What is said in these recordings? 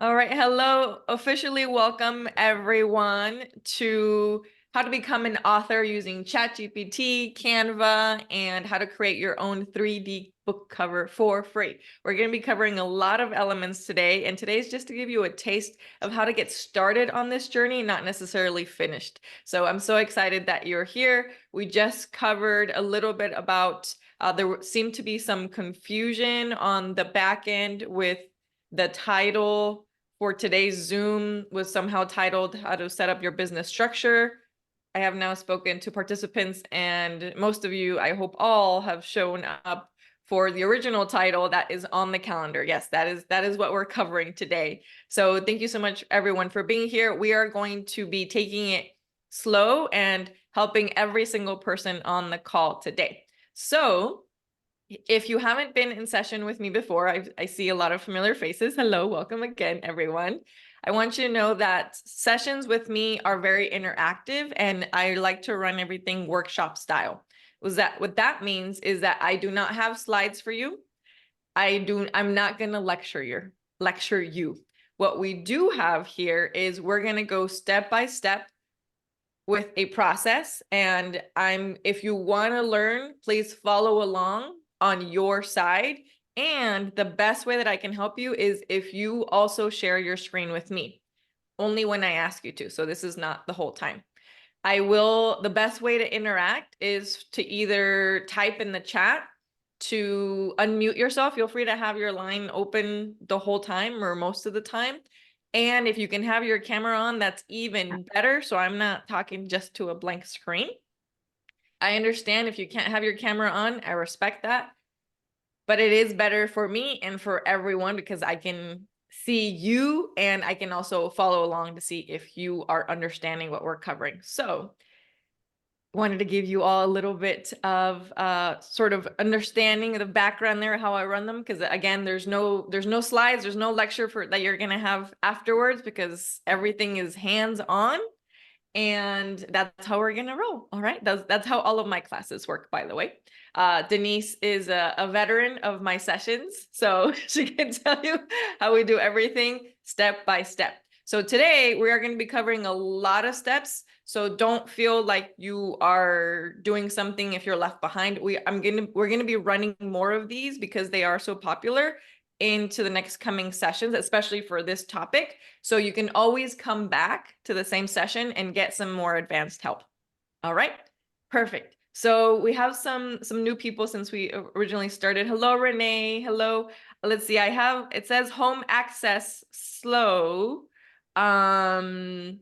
All right, hello. Officially welcome everyone to how to become an author using ChatGPT, Canva, and how to create your own 3D book cover for free. We're going to be covering a lot of elements today, and today's just to give you a taste of how to get started on this journey, not necessarily finished. So I'm so excited that you're here. We just covered a little bit about there seemed to be some confusion on the back end with the title for today's Zoom was somehow titled How to Set Up Your Business Structure. I have now spoken to participants, and most of you, I hope all, have shown up for the original title that is on the calendar. Yes, that is what we're covering today. So thank you so much, everyone, for being here. We are going to be taking it slow and helping every single person on the call today. So if you haven't been in session with me before, I see a lot of familiar faces. Hello, welcome again, everyone. I want you to know that sessions with me are very interactive, and I like to run everything workshop style. What that means is that I do not have slides for you. I'm not going to lecture you. What we do have here is we're going to go step by step with a process, and if you want to learn, please follow along on your side. And the best way that I can help you is if you also share your screen with me, only when I ask you to. So this is not the whole time. The best way to interact is to either type in the chat to unmute yourself. Feel free to have your line open the whole time or most of the time. And if you can have your camera on, that's even better. So I'm not talking just to a blank screen. I understand if you can't have your camera on, I respect that. But it is better for me and for everyone because I can see you and I can also follow along to see if you are understanding what we're covering. So wanted to give you all a little bit of sort of understanding of the background there, how I run them, because again, there's no slides, there's no lecture that you're gonna have afterwards because everything is hands-on, and that's how we're gonna roll. All right, that's how all of my classes work, by the way. Denise is a veteran of my sessions, so she can tell you how we do everything step by step. So today we are going to be covering a lot of steps. So don't feel like you are doing something if you're left behind. We're going to be running more of these because they are so popular into the next coming sessions, especially for this topic. So you can always come back to the same session and get some more advanced help. All right, perfect. So we have some new people since we originally started. Hello, Renee. Hello. Let's see. It says home access slow. Is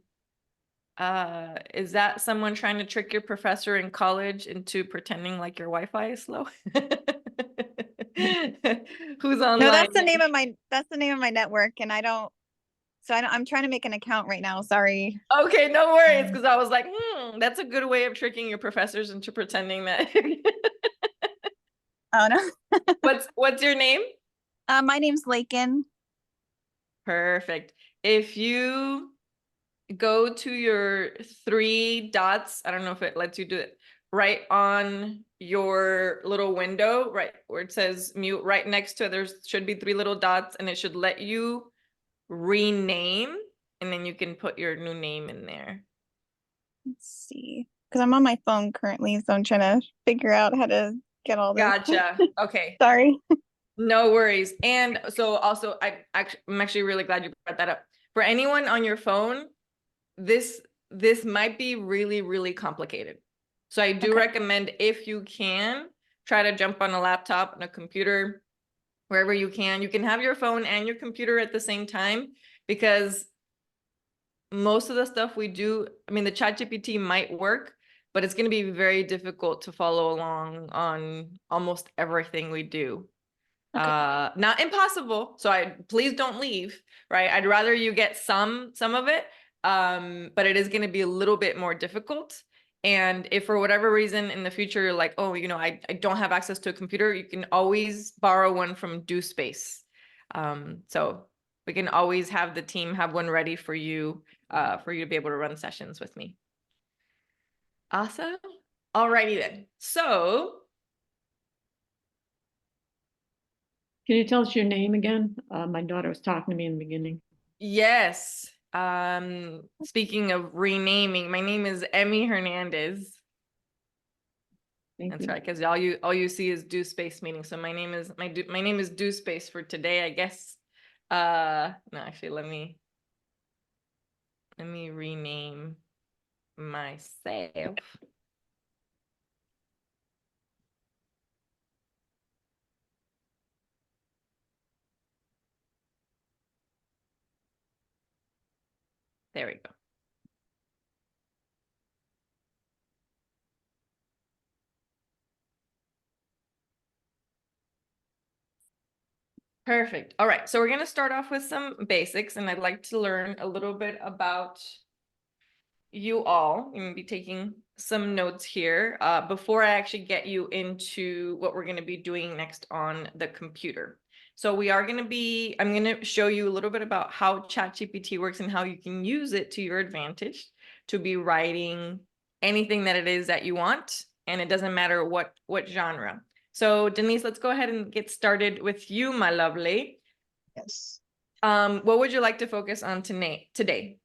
that someone trying to trick your professor in college into pretending like your Wi-Fi is slow? Who's online? No, that's the name of my network, and I'm trying to make an account right now. Sorry. Okay, no worries, because I was like, that's a good way of tricking your professors into pretending that. Oh no. What's your name? My name's Lakin. Perfect. If you go to your three dots, I don't know if it lets you do it, right on your little window, right where it says mute, right next to it, there should be three little dots, and it should let you rename, and then you can put your new name in there. Let's see, because I'm on my phone currently, so I'm trying to figure out how to get all this. Gotcha. Okay. Sorry. No worries. And so also, I'm actually really glad you brought that up. For anyone on your phone, this might be really, really complicated. So I do recommend, if you can, try to jump on a laptop and a computer, wherever you can. You can have your phone and your computer at the same time, because most of the stuff we do, I mean, the ChatGPT might work, but it's going to be very difficult to follow along on almost everything we do. Not impossible, so please don't leave, right? I'd rather you get some of it, but it is going to be a little bit more difficult. And if for whatever reason in the future you're like, oh, I don't have access to a computer, you can always borrow one from DoSpace. So we can always have the team have one ready for you to be able to run sessions with me. Awesome. Alrighty then. So can you tell us your name again? My daughter was talking to me in the beginning. Yes. Speaking of renaming, my name is Emmy Hernandez. Thank That's you. right, because all you see is do space meaning. So my name is my name is do space for today, I guess. No, actually, let me rename myself. There we go. Perfect. All right, so we're gonna start off with some basics, and I'd like to learn a little bit about you all. I'm gonna be taking some notes here before I actually get you into what we're gonna be doing next on the computer. So I'm gonna show you a little bit about how ChatGPT works and how you can use it to your advantage to be writing anything that it is that you want, and it doesn't matter what genre. So Denise, let's go ahead and get started with you, my lovely. Yes. What would you like to focus on today?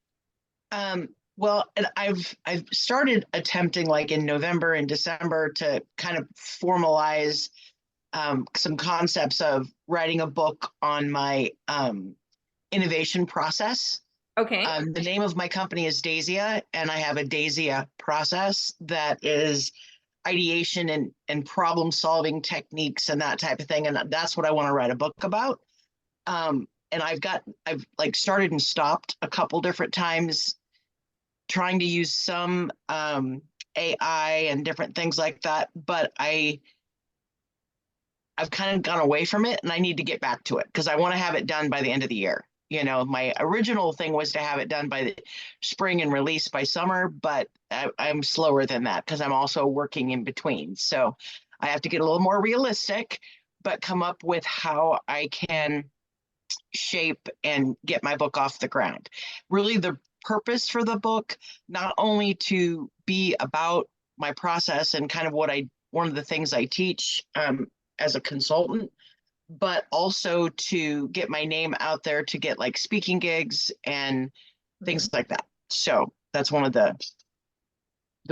Well, and I've started attempting like in November and December to kind of formalize some concepts of writing a book on my innovation process. Okay. The name of my company is Daisia, and I have a Daisia process that is ideation and problem solving techniques and that type of thing. And that's what I want to write a book about. And I've like started and stopped a couple different times trying to use some AI and different things like that, but I've kind of gone away from it and I need to get back to it because I want to have it done by the end of the year. You know, my original thing was to have it done by the spring and released by summer, but I'm slower than that because I'm also working in between. So I have to get a little more realistic, but come up with how I can shape and get my book off the ground. Really, the purpose for the book, not only to be about my process and kind of one of the things I teach as a consultant, but also to get my name out there to get like speaking gigs and things like that. So that's one of the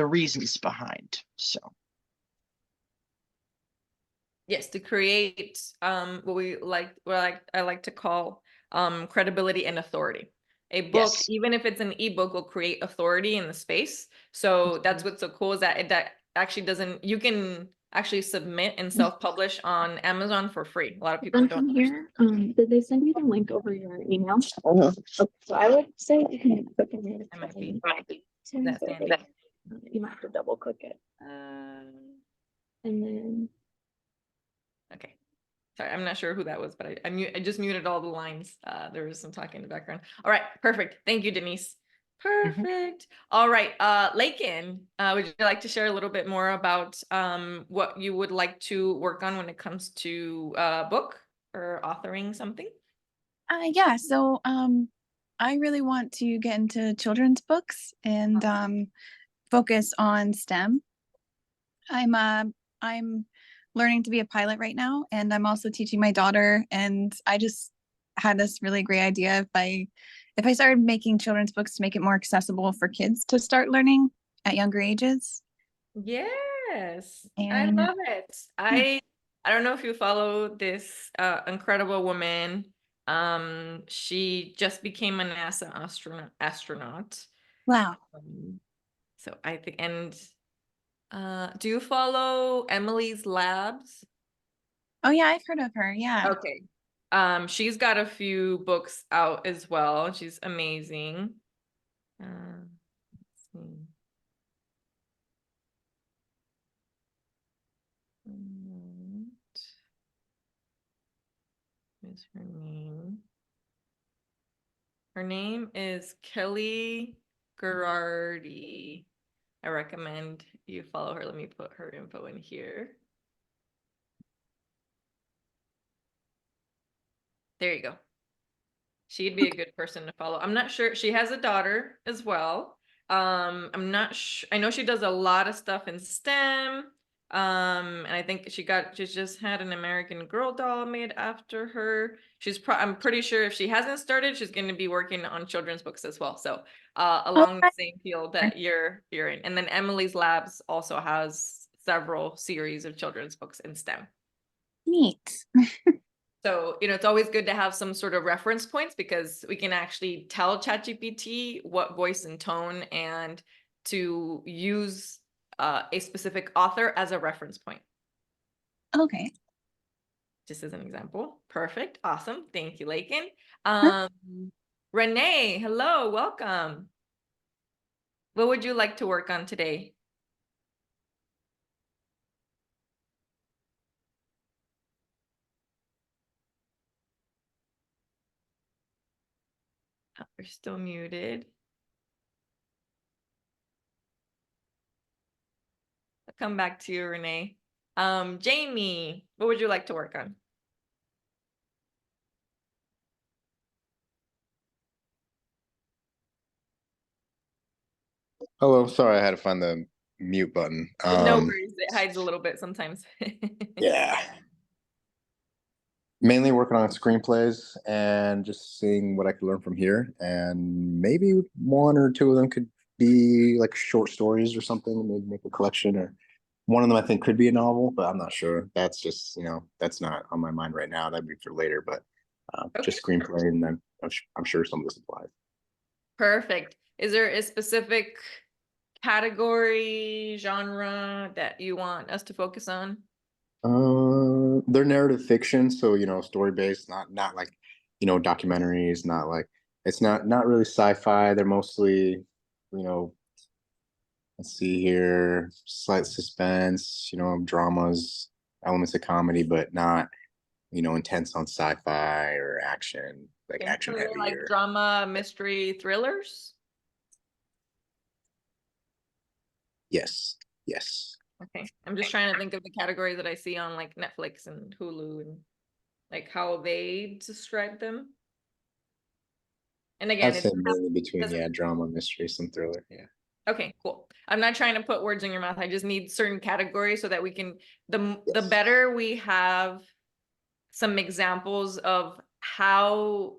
reasons behind. So Yes, to create what I like to call credibility and authority. A book, yes. even if it's an ebook, will create authority in the space. So that's what's so cool is that actually doesn't, you can actually submit and self-publish on Amazon for free. A lot of people Then don't. from here, did they send you the link over your email? Okay, so I would say you can click in here. It might be. Is that Sandy? You might have to double click it, and then Okay. Sorry, I'm not sure who that was, but I just muted all the lines. There was some talking in the background. All right, perfect. Thank you, Denise. Perfect. All right, Lakin, would you like to share a little bit more about what you would like to work on when it comes to book or authoring something? Yeah, so I really want to get into children's books and focus on STEM. I'm learning to be a pilot right now, and I'm also teaching my daughter, and I just had this really great idea if I started making children's books to make it more accessible for kids to start learning at younger ages. Yes, I And love it. yeah. I don't know if you follow this incredible woman. She just became a NASA astronaut. Wow. Um, so I think, and do you follow Emily's Labs? Oh yeah, I've heard of her. Yeah. Okay. She's got a few books out as well. She's amazing. Let's see. What is her name? Her name is Kelly Gerardi. I recommend you follow her. Let me put her info in here. There you go. She'd be a good person to follow. I'm not sure. She has a daughter as well. I'm not sure. I know she does a lot of stuff in STEM. And I think she's just had an American Girl doll made after her. I'm pretty sure if she hasn't started, she's going to be working on children's books as well. So along the same field that you're in. And then Emily's Labs also has several series of children's books in STEM. Neat. So, it's always good to have some sort of reference points because we can actually tell ChatGPT what voice and tone and to use a specific author as a reference point. Okay. Just as an example. Perfect. Awesome. Thank you, Lakin. Huh? Renee, hello, welcome. What would you like to work on today? Oh, you're still muted. I'll come back to you, Renee. Jamie, what would you like to work on? Hello, sorry, I had to find the mute button. No worries, it hides a little bit sometimes. Yeah. Mainly working on screenplays and just seeing what I could learn from here. And maybe one or two of them could be like short stories or something, maybe make a collection, or one of them I think could be a novel, but I'm not sure. That's just, that's not on my mind right now. That'd be for later, but Okay. just screenplay, and then I'm sure some of this applies. Perfect. Is there a specific category, genre that you want us to focus on? They're narrative fiction, so story based, not like documentaries, not like it's not really sci-fi. They're mostly, let's see here, slight suspense, dramas, elements of comedy, but not intense on sci-fi or action, like Okay, action so they're heavy like or drama, mystery, thrillers? yes, yes. Okay, I'm just trying to think of the categories that I see on like Netflix and Hulu and like how they describe them. And again, I'd it's say mainly between doesn't- drama, mystery, some thriller. Yeah. okay, cool. I'm not trying to put words in your mouth. I just need certain categories so that we can, the Yes. better we have some examples of how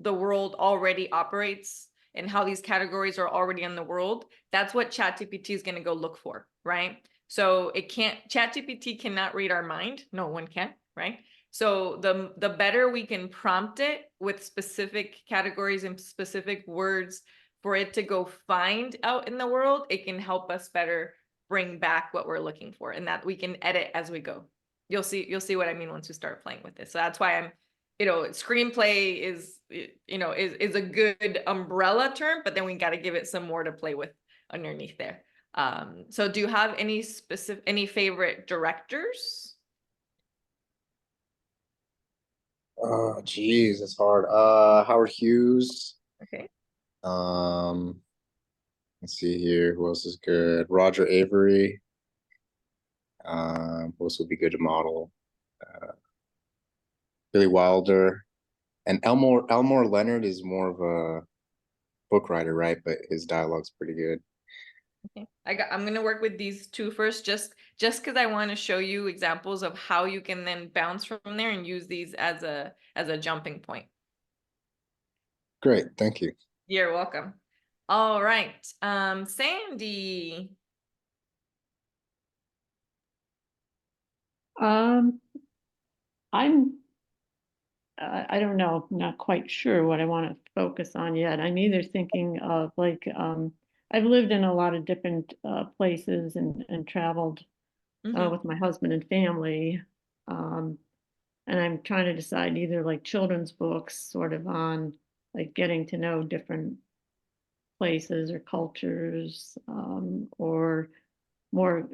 the world already operates and how these categories are already in the world, that's what ChatGPT is going to go look for, right? So ChatGPT cannot read our mind. No one can, right? So the better we can prompt it with specific categories and specific words for it to go find out in the world, it can help us better bring back what we're looking for, and that we can edit as we go. You'll see what I mean once we start playing with this. So that's why I'm screenplay is a good umbrella term, but then we got to give it some more to play with underneath there. So do you have any favorite directors? Oh, geez, it's hard. Howard Hughes. Okay. Let's see here. Who else is good? Roger Avery. Who else would be good to model? Billy Wilder. And Elmore Leonard is more of a book writer, right? But his dialogue's pretty good. Okay. I'm gonna work with these two first, just because I want to show you examples of how you can then bounce from there and use these as a jumping point. Great, thank you. You're welcome. All right, Sandy. I don't know, not quite sure what I want to focus on yet. I'm either thinking of like, I've lived in a lot of different places and traveled Mhm. with my husband and family. And I'm trying to decide either like children's books, sort of on like getting to know different places or cultures, or more,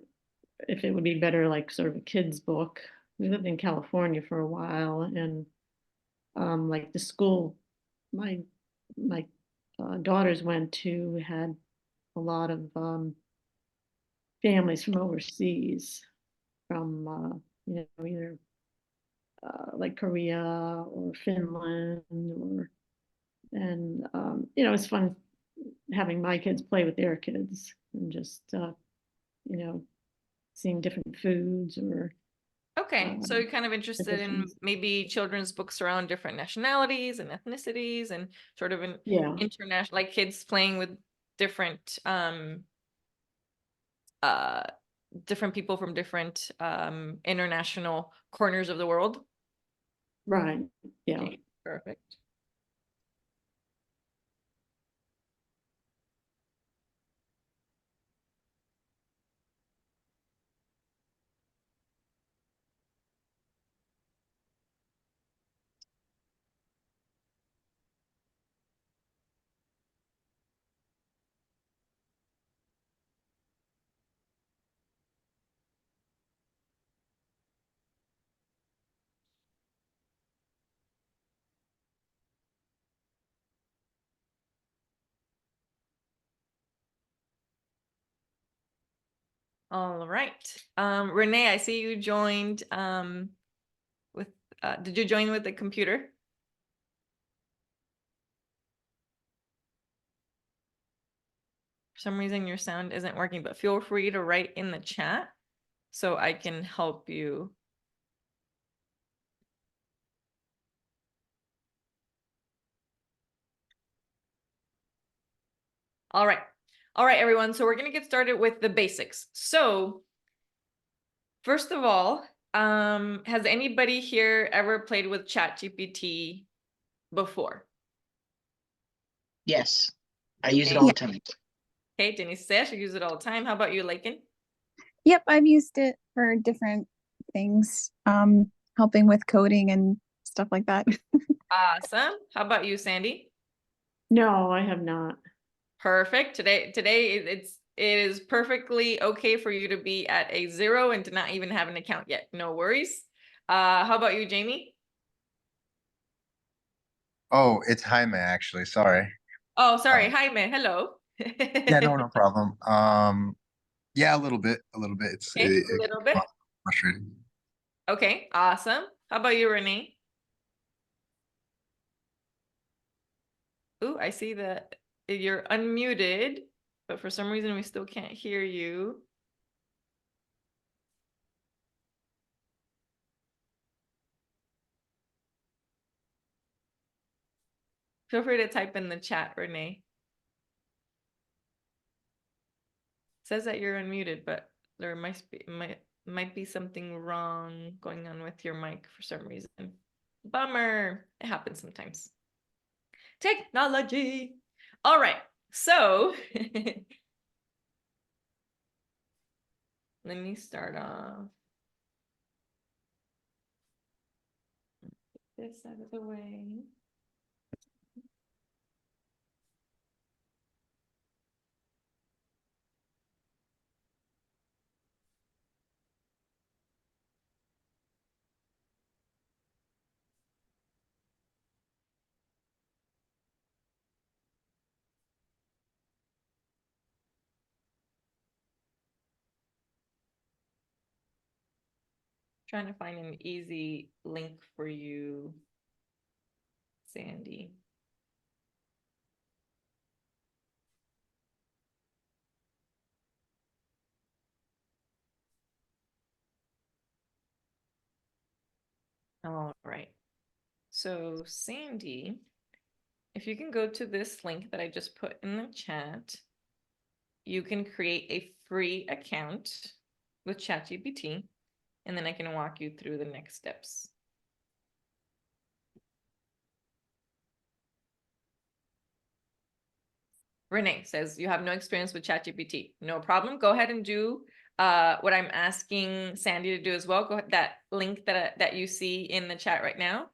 if it would be better, like sort of a kid's book. We lived in California for a while, and like the school my daughters went to had a lot of families from overseas, from either like Korea or Finland, or it's fun having my kids play with their kids and just seeing different foods or Okay, so you're kind of interested in traditions. maybe children's books around different nationalities and ethnicities and sort of an Yeah, international, like kids playing with different uh different people from different international corners of the world. right. Yeah. Okay, perfect. All right. Renee, I see you joined with did you join with the computer? For some reason your sound isn't working, but feel free to write in the chat so I can help you. All right. All right, everyone. So we're going to get started with the basics. So first of all, has anybody here ever played with ChatGPT before? Yes, I use it Okay. all the time. Okay, Denise says she uses it all the time. How about you, Lakin? Yep, I've used it for different things, helping with coding and stuff like that. Awesome. How about you, Sandy? No, I have not. Perfect. Today it is perfectly okay for you to be at a 0 and to not even have an account yet. No worries. How about you, Jamie? Oh, it's Jaime actually. Sorry. Oh, sorry. Um, Hi, man. Hello. yeah, no problem. Yeah, a little bit, a little bit. Okay, a It little can bit. be frustrating. Okay, awesome. How about you, Renee? Ooh, I see that you're unmuted, but for some reason we still can't hear you. Feel free to type in the chat, Renee. It says that you're unmuted, but there might be something wrong going on with your mic for some reason. Bummer. It happens sometimes. Technology. All right. So let me start off this out of the way. Trying to find an easy link for you, Sandy. All right. So Sandy, if you can go to this link that I just put in the chat, you can create a free account with ChatGPT, and then I can walk you through the next steps. Renee says you have no experience with ChatGPT. No problem. Go ahead and do what I'm asking Sandy to do as well. Go ahead, that link that you see in the chat right now.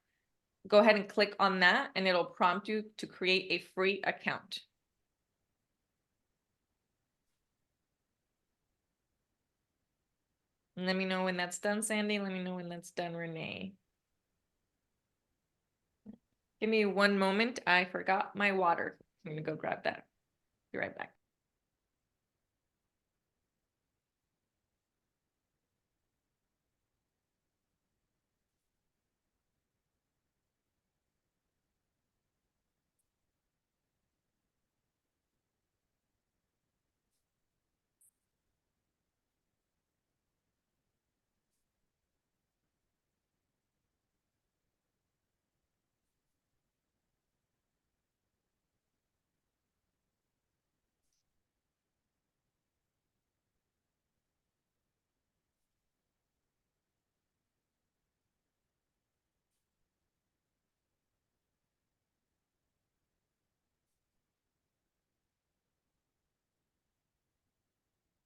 Go ahead and click on that, and it'll prompt you to create a free account. And let me know when that's done, Sandy. Let me know when that's done, Renee. Give me one moment. I forgot my water. I'm gonna go grab that. Be right back.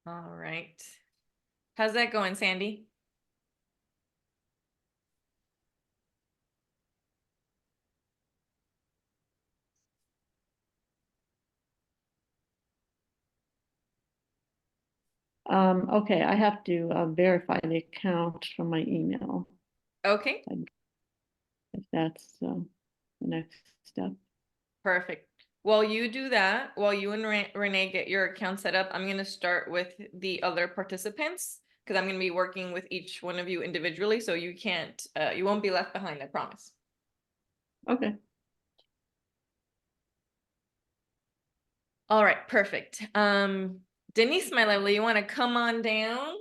All right. How's that going, Sandy? Okay, I have to verify the account from my email, Okay, if that's the next step. perfect. While you do that, while you and Renee get your account set up, I'm going to start with the other participants because I'm going to be working with each one of you individually. So you can't, you won't be left behind, I promise. Okay. All right, perfect. Denise, my lovely, you want to come on down?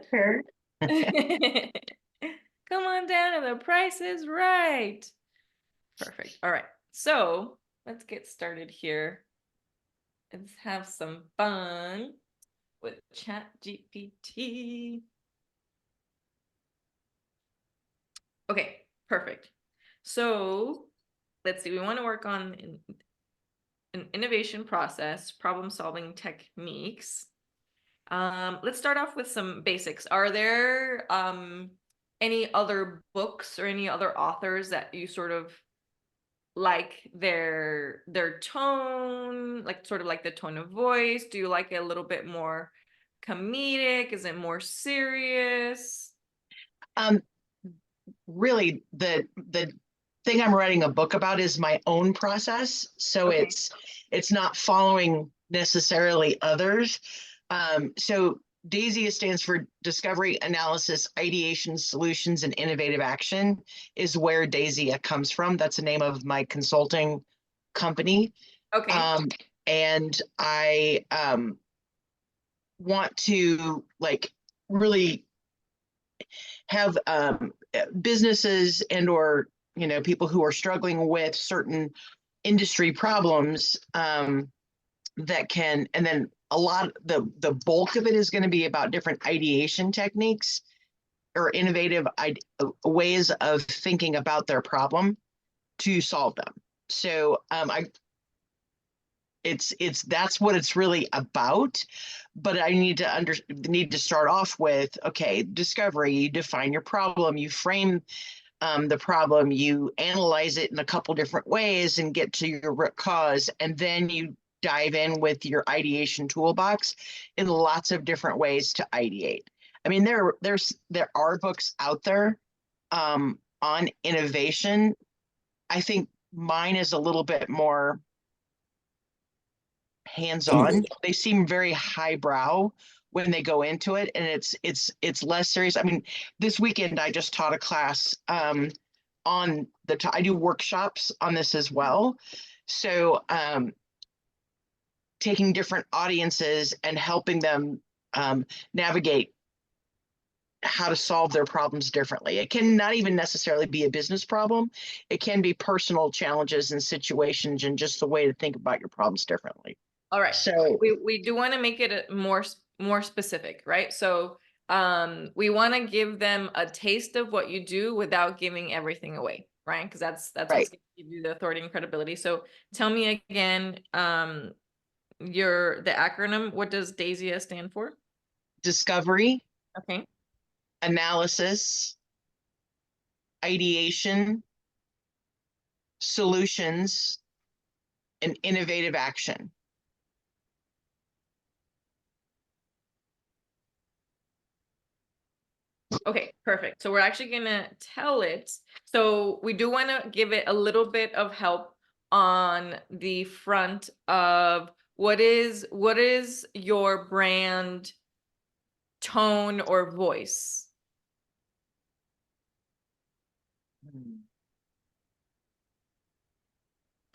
Sure. Come on down and the price is right. Perfect. All right. So let's get started here. Let's have some fun with ChatGPT. Okay, perfect. So let's see, we want to work on an innovation process, problem-solving techniques. Let's start off with some basics. Are there any other books or any other authors that you sort of like their tone, like sort of like the tone of voice? Do you like it a little bit more comedic? Is it more serious? Really, the thing I'm writing a book about is my own process. So Okay. it's not following necessarily others. So DAISY stands for Discovery, Analysis, Ideation, Solutions, and Innovative Action is where DAISY comes from. That's the name of my consulting company. Okay. And I want to like really have businesses and or people who are struggling with certain industry problems that can, and then a lot, the bulk of it is going to be about different ideation techniques or innovative ways of thinking about their problem to solve them. So it's that's what it's really about. But I need to start off with, okay, discovery. You define your problem, you frame the problem, you analyze it in a couple different ways and get to your root cause, and then you dive in with your ideation toolbox in lots of different ways to ideate. I mean, there are books out there on innovation. I think mine is a little bit more hands-on. They seem very highbrow when they go into it, and it's less serious. I mean, this weekend I just taught a class on I do workshops on this as well. So taking different audiences and helping them navigate how to solve their problems differently. It can not even necessarily be a business problem. It can be personal challenges and situations and just the way to think about your problems differently. All right. So we do want to make it more specific, right? So we want to give them a taste of what you do without giving everything away, right? Because that's right. what's going to give you the authority and credibility. So tell me again, the acronym. What does DAISY stand for? Discovery, Okay. analysis, ideation, solutions, and innovative action. Okay, perfect. So we're actually gonna tell it. So we do want to give it a little bit of help on the front of what is your brand tone or voice?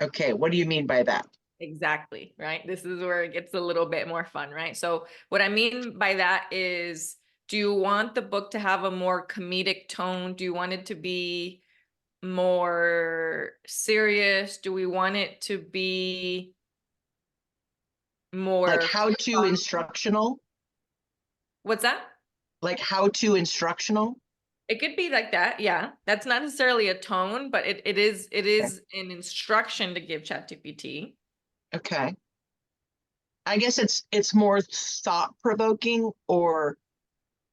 Okay, what do you mean by that? Exactly, right? This is where it gets a little bit more fun, right? So what I mean by that is, do you want the book to have a more comedic tone? Do you want it to be more serious? Do we want it to be more Like how-to instructional? What's that? Like how-to instructional? It could be like that, yeah. That's not necessarily a tone, but it is an instruction to give ChatGPT. Okay. I guess it's more thought provoking or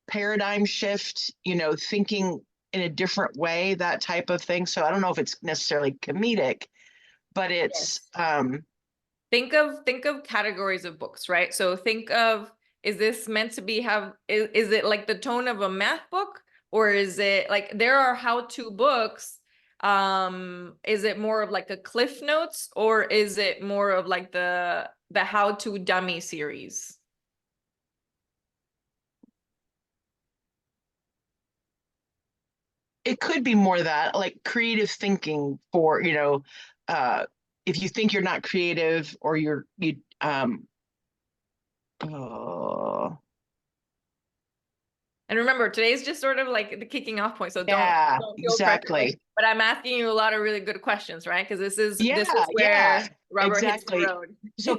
paradigm shift, thinking in a different way, that type of thing. So I don't know if it's necessarily comedic, but it's Think of categories of books, right? So think of, is this meant to be is it like the tone of a math book, or is it like there are how-to books? Is it more of like a Cliff Notes, or is it more of like the how-to dummy series? it could be more that like creative thinking for, if you think you're not creative or oh, And remember, today's just sort of like the kicking off point, so yeah, don't feel pressure. exactly. But I'm asking you a lot of really good questions, right? Because this is Yeah, where yeah, rubber hits the exactly. road. So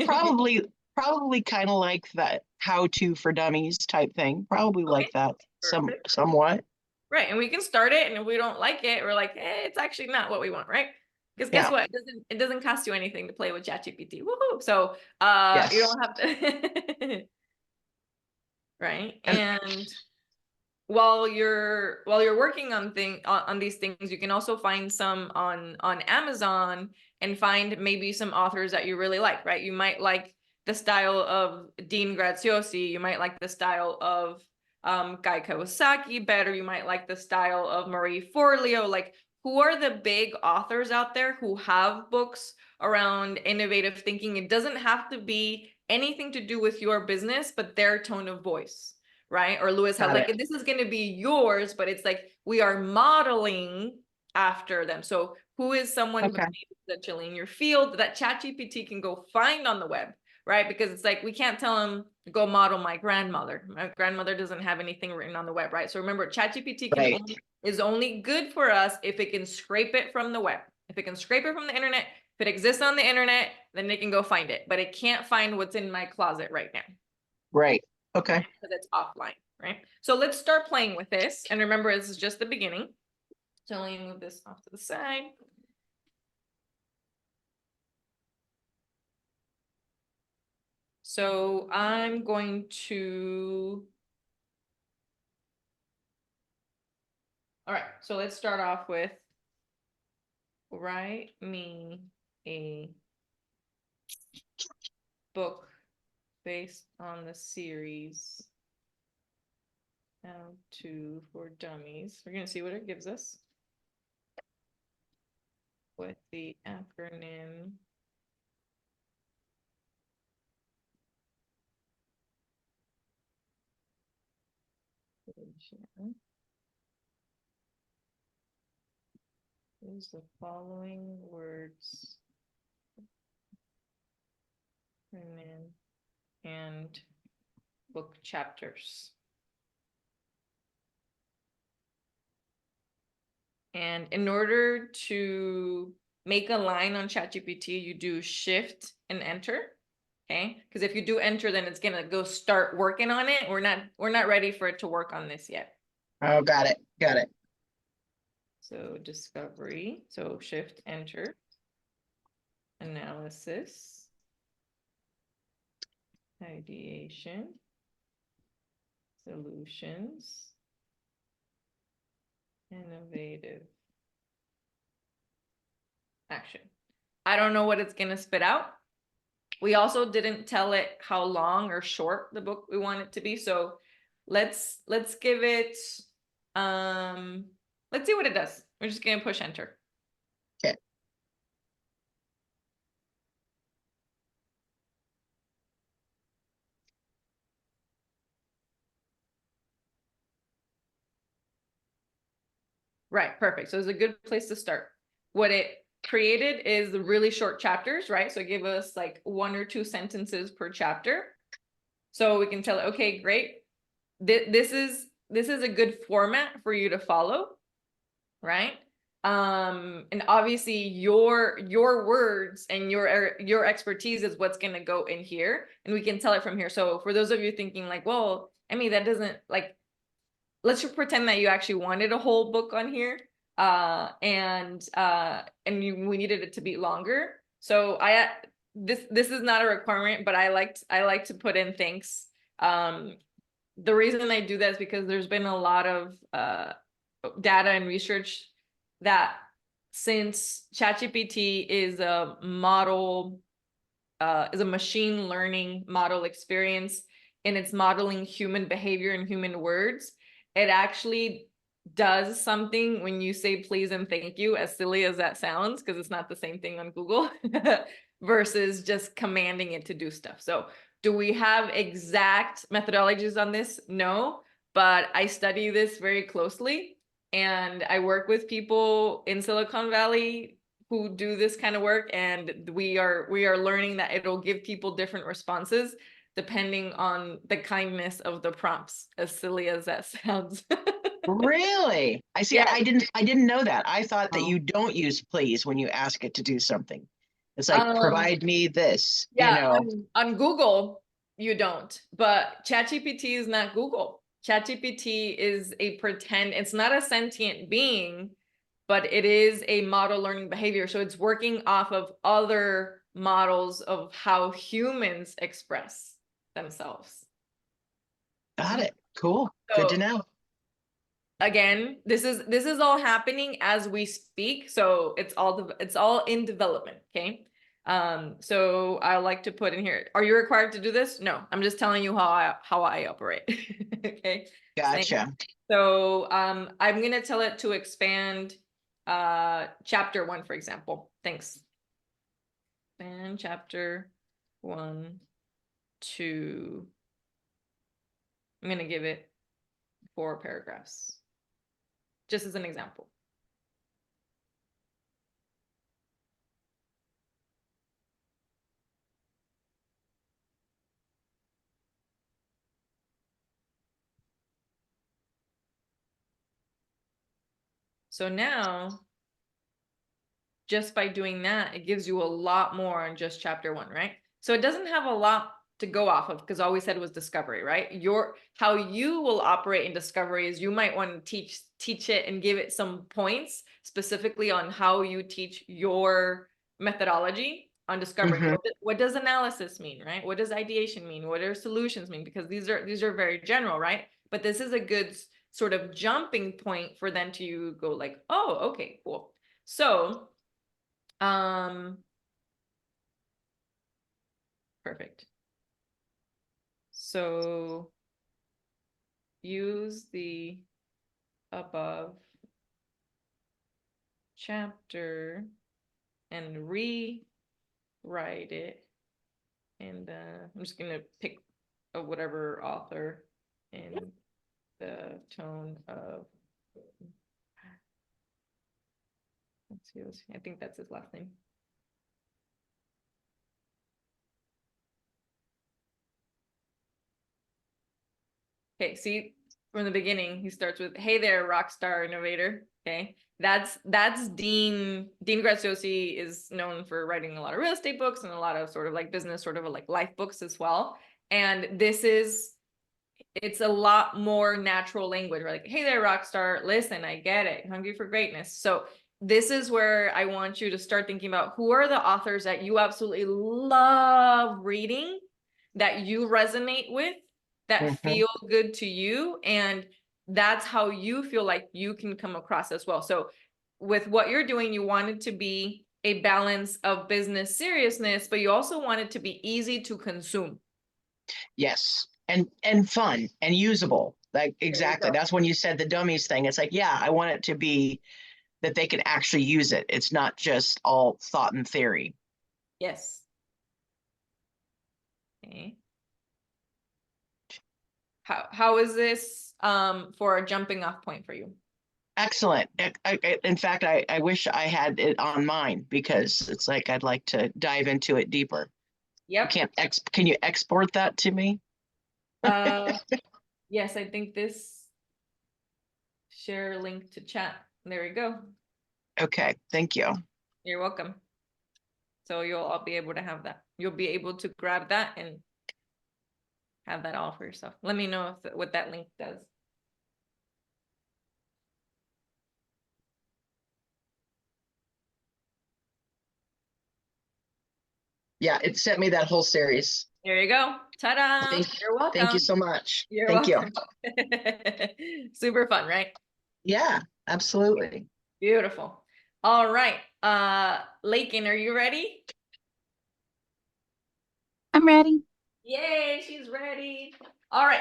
probably kind of like that how to for dummies type thing. Probably Okay, like that perfect. somewhat. Right, and we can start it, and if we don't like it, we're like, it's actually not what we want, right? Because guess Yeah. what? It doesn't cost you anything to play with ChatGPT. Woohoo! So Yes. you don't have to right? And And while you're working on these things, you can also find some on Amazon and find maybe some authors that you really like, right? You might like the style of Dean Graziosi, you might like the style of Guy Kawasaki better, you might like the style of Marie Forleo. Like, who are the big authors out there who have books around innovative thinking? It doesn't have to be anything to do with your business, but their tone of voice, right? Or Lewis has, got like, it. this is going to be yours, but it's like we are modeling after them. So who is someone Okay. that's in your field that ChatGPT can go find on the web, right? Because it's like we can't tell them go model my grandmother. My grandmother doesn't have anything written on the web, right? So remember, ChatGPT Right. is only good for us if it can scrape it from the web. If it can scrape it from the internet, if it exists on the internet, then they can go find it. But it can't find what's in my closet right now. Right. Okay. Because it's offline, right? So let's start playing with this. And remember, this is just the beginning. So let me move this off to the side. So I'm going to, all right, so let's start off with write me a book based on the series How to for Dummies. We're gonna see what it gives us with the acronym is the following words and book chapters. And in order to make a line on ChatGPT, you do shift and enter. Okay, because if you do enter, then it's gonna go start working on it. We're not ready for it to work on this yet. Oh, got it. Got it. So discovery, so shift enter, analysis, ideation, solutions, innovative, action. I don't know what it's gonna spit out. We also didn't tell it how long or short the book we want it to be. So let's give it, let's see what it does. We're just gonna push enter. Okay. Right, perfect. So it's a good place to start. What it created is the really short chapters, right? So give us like 1 or 2 sentences per chapter. So we can tell it, okay, great. This is a good format for you to follow, right? And obviously your words and your expertise is what's going to go in here, and we can tell it from here. So for those of you thinking like, well, I mean, that doesn't, like, let's just pretend that you actually wanted a whole book on here, and we needed it to be longer. So this is not a requirement, but I like to put in thanks. The reason I do that is because there's been a lot of data and research that since ChatGPT is a model, is a machine learning model experience, and it's modeling human behavior and human words, it actually does something when you say please and thank you, as silly as that sounds, because it's not the same thing on Google, versus just commanding it to do stuff. So do we have exact methodologies on this? No, but I study this very closely, and I work with people in Silicon Valley who do this kind of work, and we are learning that it'll give people different responses depending on the kindness of the prompts, as silly as that sounds. Really? I see. Yeah. I didn't know that. I thought that Oh. you don't use please when you ask it to do something. It's like, Um, provide me this, you Yeah, know. on Google, you don't, but ChatGPT is not Google. ChatGPT is a pretend, it's not a sentient being, but it is a model learning behavior. So it's working off of other models of how humans express themselves. Got it. Cool. Good to So know. again, this is all happening as we speak. So it's all in development. Okay. So I like to put in here, are you required to do this? No, I'm just telling you how I operate. Okay. Gotcha. So I'm gonna tell it to expand chapter 1, for example. Thanks. Expand chapter 1 to, I'm gonna give it 4 paragraphs, just as an example. So now, just by doing that, it gives you a lot more on just chapter 1, right? So it doesn't have a lot to go off of, because all we said was discovery, right? How you will operate in discovery is you might want to teach it and give it some points specifically on how you teach your methodology on discovery. Mhm. What does analysis mean, right? What does ideation mean? What do solutions mean? Because these are very general, right? But this is a good sort of jumping point for them to go like, oh, okay, cool. So perfect. So use the above chapter and rewrite it. And I'm just gonna pick a whatever author in the tone of, let's see, I think that's his last name. Okay, see, from the beginning, he starts with, "Hey there, rock star innovator." Okay, that's Dean Graziosi is known for writing a lot of real estate books and a lot of sort of like business, sort of like life books as well. And it's a lot more natural language. We're like, "Hey there, rock star, listen, I get it, hungry for greatness." So this is where I want you to start thinking about who are the authors that you absolutely love reading, that you resonate with, that Mhm. feel good to you, and that's how you feel like you can come across as well. So with what you're doing, you want it to be a balance of business seriousness, but you also want it to be easy to consume. Yes. And fun and usable. Like There you exactly. go. That's when you said the dummies thing. It's like, yeah, I want it to be that they can actually use it. It's not just all thought and theory. Yes. Okay. How is this for a jumping off point for you? Excellent. In fact, I wish I had it on mine because it's like I'd like to dive into it deeper. Yep. Can you export that to me? Uh, yes, I think this share link to chat. There we go. Okay, thank you. You're welcome. So you'll all be able to have that. You'll be able to grab that and have that all for yourself. Let me know if what that link does. Yeah, it sent me that whole series. There you go. Ta-da. Thank, You're welcome. thank you so much. You're Thank you. welcome. Super fun, right? Yeah, absolutely. Beautiful. All right. Lakin, are you ready? I'm ready. Yay, she's ready. All right.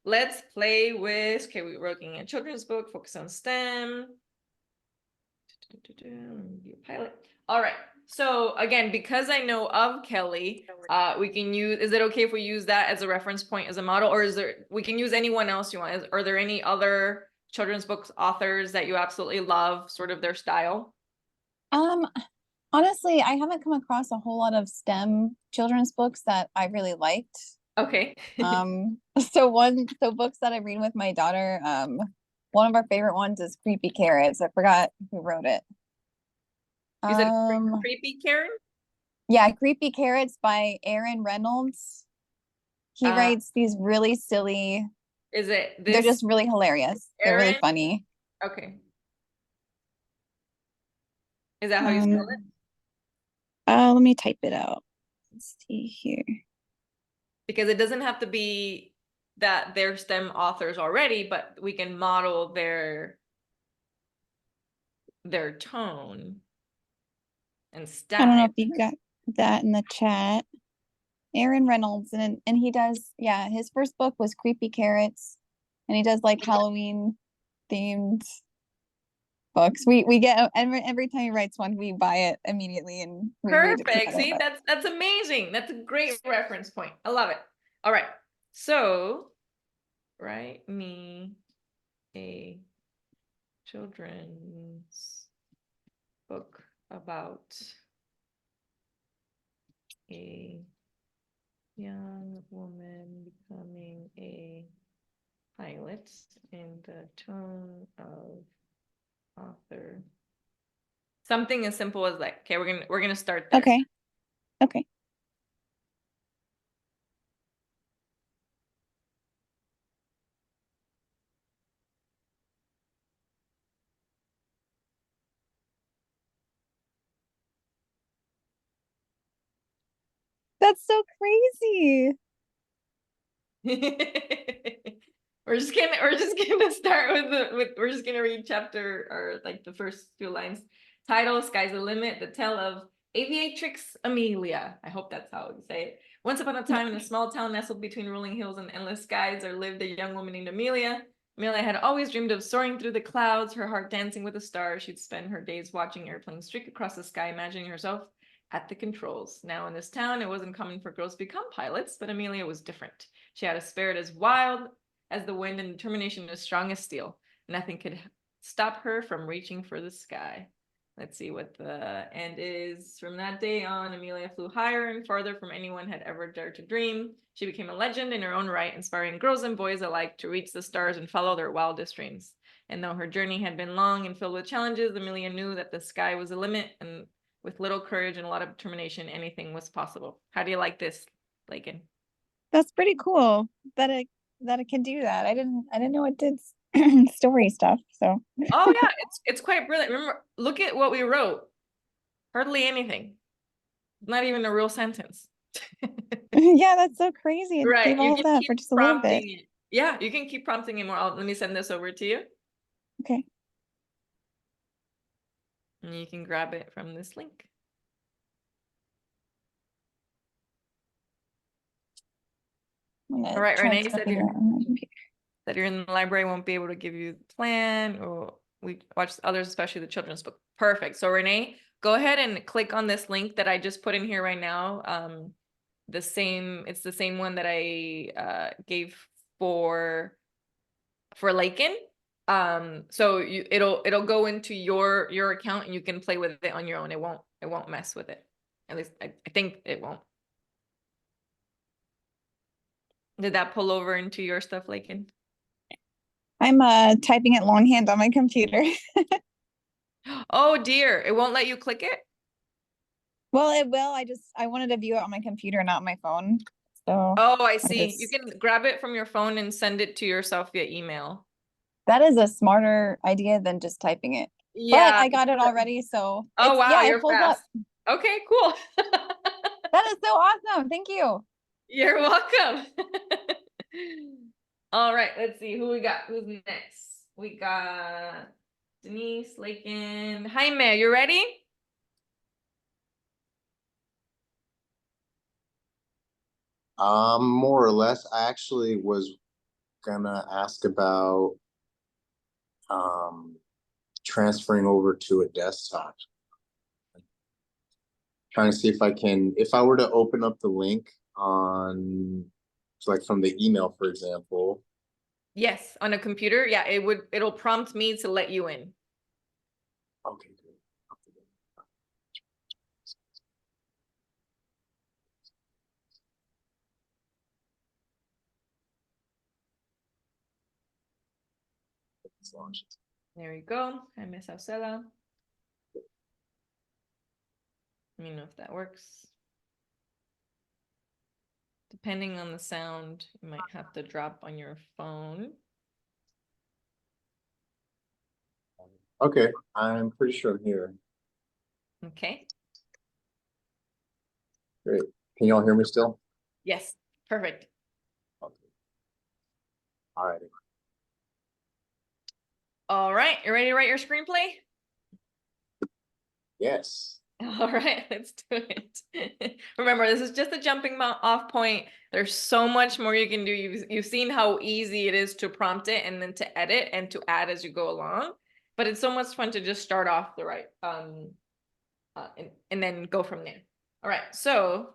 Let's play with, okay, we're working a children's book, focus on STEM. Be a pilot. All right. So again, because I know of Kelly, we can use, is it okay if we use that as a reference point as a model, or is there, we can use anyone else you want? Are there any other children's books authors that you absolutely love, sort of their style? Honestly, I haven't come across a whole lot of STEM children's books that I really liked. Okay. So books that I read with my daughter, one of our favorite ones is Creepy Carrots. I forgot who wrote it. You said Um, Creepy Karen? yeah, Creepy Carrots by Aaron Reynolds. He writes these really silly, Is it they're this just really hilarious. They're really Aaron? funny. Okay. Is that how you spell it? Let me type it out. Let's see here. Because it doesn't have to be that they're STEM authors already, but we can model their tone and I don't know style. if you got that in the chat. Aaron Reynolds, and he does, yeah, his first book was Creepy Carrots, and he does like Halloween themed books. We get every time he writes one, we buy it immediately and we read it Perfect. together. See, that's amazing. That's a great reference point. I love it. All right. So write me a children's book about a young woman becoming a pilot in the tone of author. Something as simple as like, okay, we're gonna start there. Okay. Okay. That's so crazy. We're just gonna start we're just gonna read chapter or like the first few lines. Title: Sky's the Limit, the tale of Aviatrix Amelia. I hope that's how you say it. Once upon a time, in a small town nestled between rolling hills and endless skies, there lived a young woman named Amelia. Amelia had always dreamed of soaring through the clouds, her heart dancing with the stars. She'd spend her days watching airplanes streak across the sky, imagining herself at the controls. Now in this town, it wasn't common for girls to become pilots, but Amelia was different. She had a spirit as wild as the wind and determination as strong as steel. Nothing could stop her from reaching for the sky. Let's see what the end is. From that day on, Amelia flew higher and farther from anyone had ever dared to dream. She became a legend in her own right, inspiring girls and boys alike to reach the stars and follow their wildest dreams. And though her journey had been long and filled with challenges, Amelia knew that the sky was the limit, and with little courage and a lot of determination, anything was possible. How do you like this, Lakin? That's pretty cool that it can do that. I didn't know it did story stuff. So Oh yeah, it's quite brilliant. Remember, look at what we wrote. Hardly anything. Not even a real sentence. yeah, that's so crazy. It Right. gave You all can that keep for just a little bit. prompting it. Yeah, you can keep prompting it more. Let me send this over to you. Okay. And you can grab it from this link. All right, Renee said that you're in the library, won't be able to give you the plan, or we watch others, especially the children's book. Perfect. So Renee, go ahead and click on this link that I just put in here right now. It's the same one that I gave for Lakin. So it'll go into your account and you can play with it on your own. It won't mess with it. At least I think it won't. Did that pull over into your stuff, Lakin? I'm typing it longhand on my computer. Oh dear, it won't let you click it? Well, it will. I wanted to view it on my computer, not my phone. So Oh, I see. You can grab it from your phone and send it to yourself via email. that is a smarter idea than just typing it. Yeah. But I got it already, so Oh wow, it you're pulls fast. up. Okay, cool. That is so awesome. Thank you. You're welcome. All right, let's see who we got. Who's next? We got Denise, Lakin, Jaime. You ready? More or less. I actually was gonna ask about transferring over to a desktop. Trying to see if I can, if I were to open up the link on, like from the email, for example. Yes, on a computer. Yeah, it'll prompt me to let you in. Okay, good. It's launched. There you go. Jaime Sauceda. Let me know if that works. Depending on the sound, you might have to drop on your phone. Okay, I'm pretty sure I'm here. Okay. Great. Can you all hear me still? Yes. Perfect. Okay. All right. All right. You ready to write your screenplay? Yes. All right, let's do it. Remember, this is just a jumping off point. There's so much more you can do. You've seen how easy it is to prompt it and then to edit and to add as you go along. But it's so much fun to just start off the right and then go from there. All right, so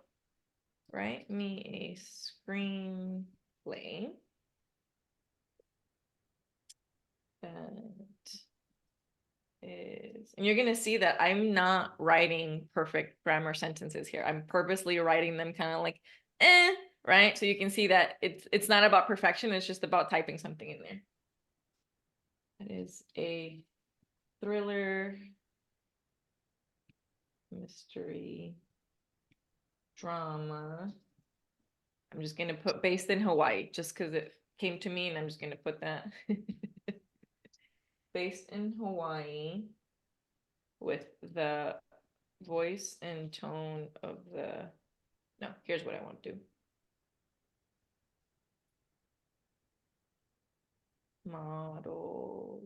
write me a screenplay that is, and you're gonna see that I'm not writing perfect grammar sentences here. I'm purposely writing them kind of like, right? So you can see that it's not about perfection, it's just about typing something in there. It is a thriller, mystery, drama. I'm just gonna put based in Hawaii just because it came to me and I'm just gonna put that. Based in Hawaii with the voice and tone of the, no, here's what I want to do. Modeled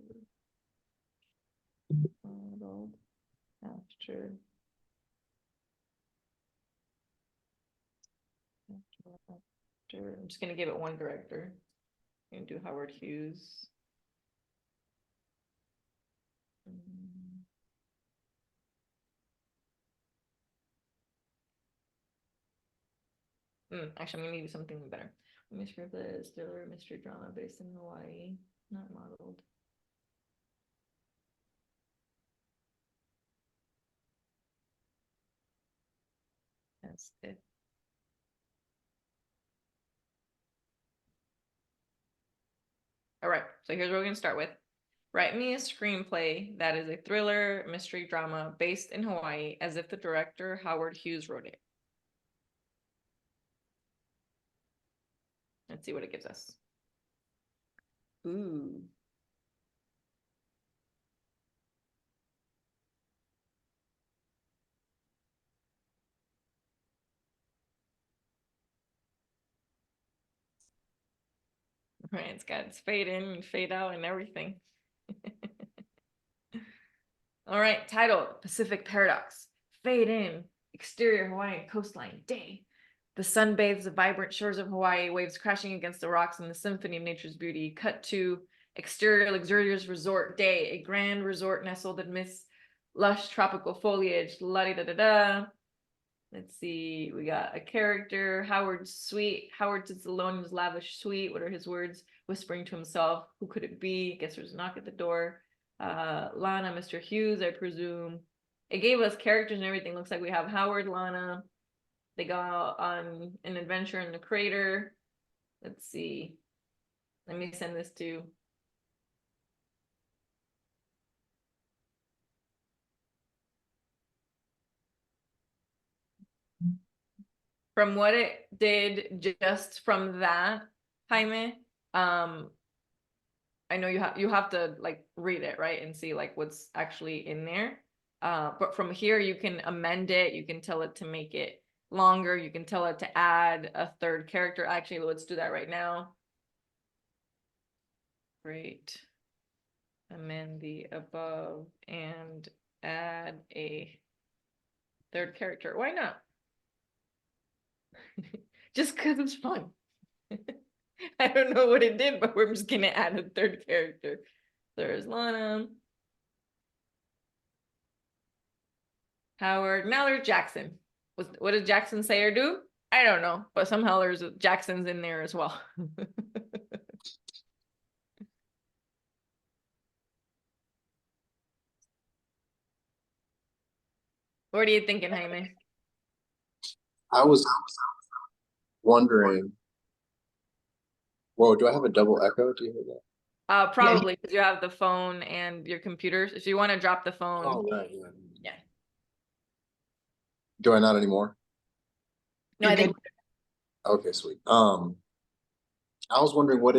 after I'm just gonna give it one director. I'm gonna do Howard Hughes. Actually, I'm gonna do something better. Mystery Bliss, thriller, mystery drama based in Hawaii, not modeled. That's it. All right, so here's what we're gonna start with. Write me a screenplay that is a thriller, mystery drama based in Hawaii as if the director Howard Hughes wrote it. Let's see what it gives us. Ooh. Right, it's got its fade in and fade out and everything. All right, title, Pacific Paradox. Fade in, exterior Hawaiian coastline, day. The sun bathes the vibrant shores of Hawaii, waves crashing against the rocks in the symphony of nature's beauty. Cut to exterior luxurious resort, day. A grand resort nestled amidst lush tropical foliage, la-di-da-da-da. Let's see, we got a character, Howard's suite. Howard sits alone in his lavish suite. What are his words? Whispering to himself, who could it be? Guess there's a knock at the door. Lana, Mr. Hughes, I presume. It gave us characters and everything. Looks like we have Howard, Lana. They go on an adventure in the crater. Let's see. Let me send this to. From what it did just from that, Jaime, I know you have to like read it, right? And see like what's actually in there. But from here you can amend it, you can tell it to make it longer, you can tell it to add a third character. Actually, let's do that right now. Great. Amend the above and add a third character. Why not? Just because it's fun. I don't know what it did, but we're just gonna add a third character. There's Lana. Howard. Now there's Jackson. What did Jackson say or do? I don't know, but somehow there's Jackson's in there as well. What are you thinking, Jaime? I was wondering. Whoa, do I have a double echo? Do you hear that? Probably because you have the phone and your computer. If you want to drop the phone, Oh, right, yeah. yeah. Do I not anymore? No, I think Okay, sweet. I was wondering what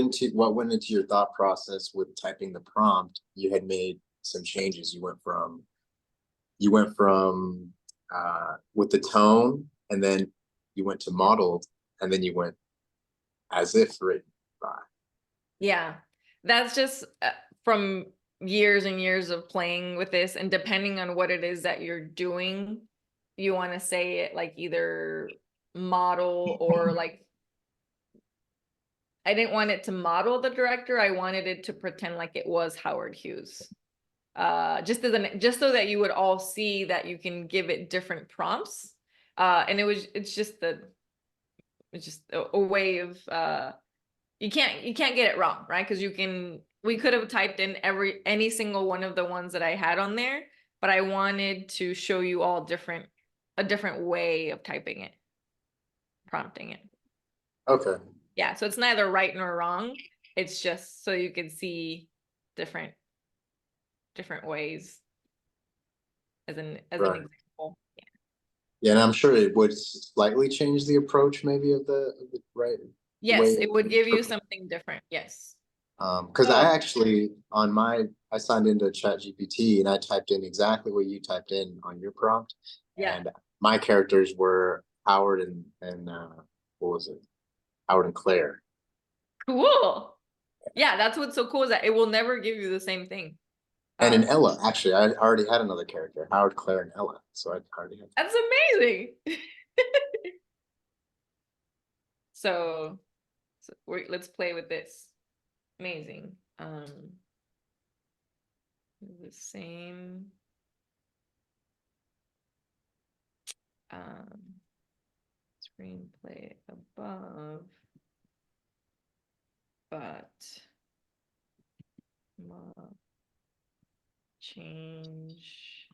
went into your thought process with typing the prompt. You had made some changes. You went from with the tone, and then you went to modeled, and then you went as if written by. yeah, that's just from years and years of playing with this, and depending on what it is that you're doing, you want to say it like either model or like, I didn't want it to model the director. I wanted it to pretend like it was Howard Hughes. Just so that you would all see that you can give it different prompts. And it's just a way of you can't get it wrong, right? Because we could have typed in any single one of the ones that I had on there, but I wanted to show you all a different way of typing it, prompting it. Okay. Yeah, so it's neither right nor wrong. It's just so you can see different ways as an Right. example. Yeah. Yeah, and I'm sure it would slightly change the approach, maybe of the right. Yes, it would give you something different. Yes. Because I actually I signed into ChatGPT and I typed in exactly what you typed in on your prompt. Yeah. And my characters were Howard and what was it? Howard and Claire. Cool. Yeah, that's what's so cool is that it will never give you the same thing. And in Ella, actually, I already had another character, Howard, Claire, and Ella. So I already had. That's amazing. So let's play with this. Amazing. The same. Screenplay above, but change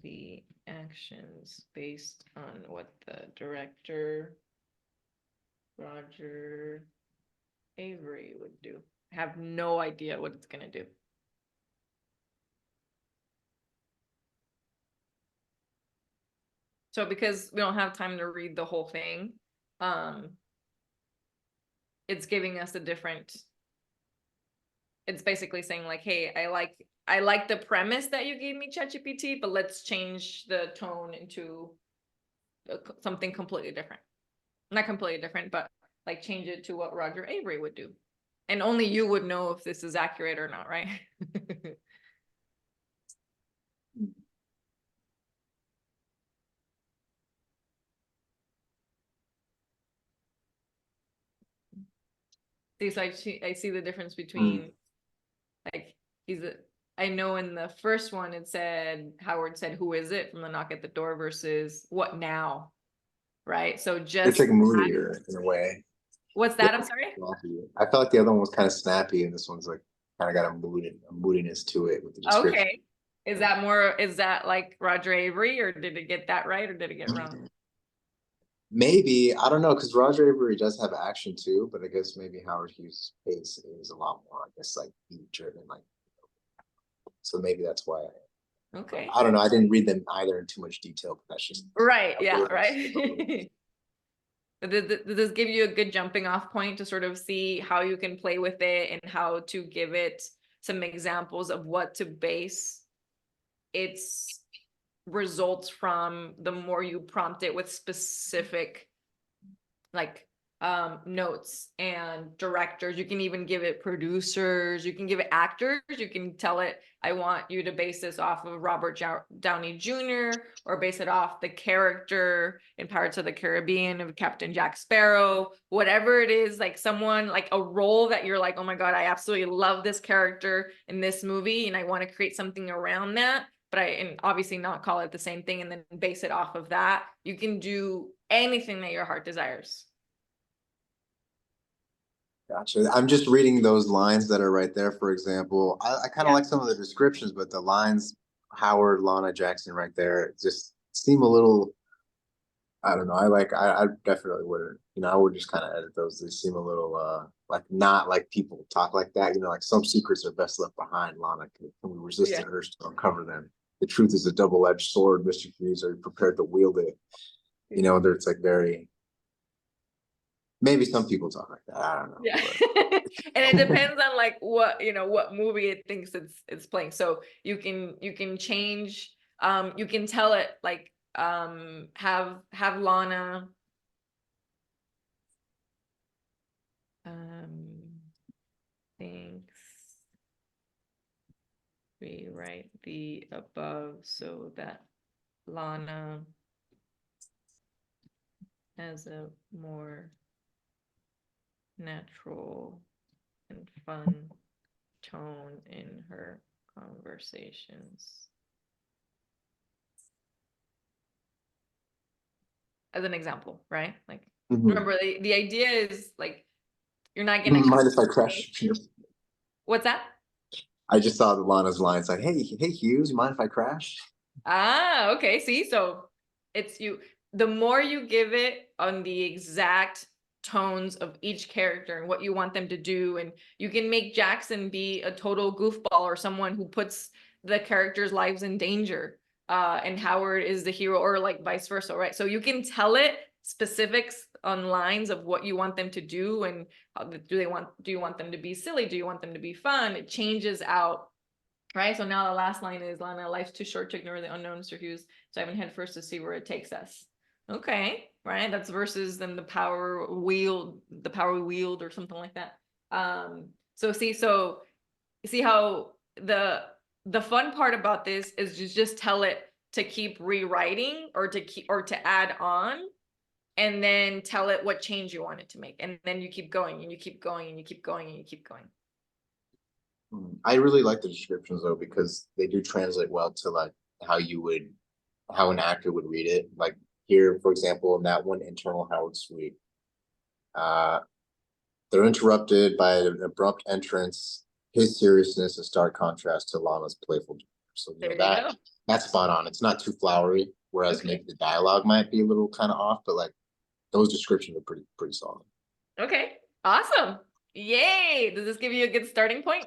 the actions based on what the director Roger Avery would do. I have no idea what it's gonna do. So because we don't have time to read the whole thing, it's giving us it's basically saying like, hey, I like the premise that you gave me, ChatGPT, but let's change the tone into something completely different. Not completely different, but like change it to what Roger Avery would do. And only you would know if this is accurate or not, right? See, so I see the difference between like I know in the first one it said Howard said, "Who is it?" from the knock at the door versus "What now?" Right? So just It's like moodier in a way. What's that? I'm sorry. I felt like the other one was kind of snappy, and this one's like kind of got a moodiness to it with the description. Okay. Is that like Roger Avery, or did it get that right, or did it get wrong? Maybe, I don't know, because Roger Avery does have action too, but I guess maybe Howard Hughes' pace is a lot more, I guess, like beat driven, like, so maybe that's why. Okay. I don't know. I didn't read them either in too much detail, but that's just right. Yeah. Right. Does this give you a good jumping off point to sort of see how you can play with it and how to give it some examples of what to base its results from the more you prompt it with specific like notes and directors. You can even give it producers, you can give it actors, you can tell it, I want you to base this off of Robert Downey Jr. or base it off the character in Pirates of the Caribbean of Captain Jack Sparrow, whatever it is, like someone, like a role that you're like, oh my God, I absolutely love this character in this movie and I want to create something around that. But and obviously not call it the same thing and then base it off of that. You can do anything that your heart desires. Gotcha. I'm just reading those lines that are right there. For example, I kind of Yeah. like some of the descriptions, but the lines, Howard, Lana, Jackson, right there, just seem a little. I don't know. I definitely wouldn't. I would just kind of edit those. They seem a little like not like people talk like that. Like some secrets are best left behind. Lana, can we resist Yeah. the urge to uncover them? The truth is a double-edged sword. Mr. Hughes, are you prepared to wield it? It's like very. Maybe some people talk like that. I don't know. Yeah. But. And it depends on like what what movie it thinks it's playing. So you can change, you can tell it like have Lana thinks rewrite the above so that Lana has a more natural and fun tone in her conversations. As an example, right? Like, remember the idea is like, you're not gonna. Mind if I crash? What's that? I just saw the Lana's line. It's like, hey Hughes, you mind if I crash? Ah, okay. See, so it's the more you give it on the exact tones of each character and what you want them to do, and you can make Jackson be a total goofball or someone who puts the characters' lives in danger. And Howard is the hero, or like vice versa, right? So you can tell it specifics on lines of what you want them to do, and do you want them to be silly? Do you want them to be fun? It changes out. Right, so now the last line is, Lana, life's too short to ignore the unknown, Mr. Hughes, diving head first to see where it takes us. Okay, right, that's versus then the power we wield or something like that. So see how the fun part about this is just tell it to keep rewriting or to add on, and then tell it what change you want it to make, and then you keep going and you keep going and you keep going and you keep going. I really like the descriptions though, because they do translate well to like how an actor would read it. Like here, for example, in that one internal Howard suite, they're interrupted by an abrupt entrance, his seriousness in stark contrast to Lana's playful demeanor. So There you go. that's spot on. It's not too flowery, whereas Okay. maybe the dialogue might be a little kind of off, but like those descriptions are pretty solid. Okay, awesome. Yay. Does this give you a good starting point?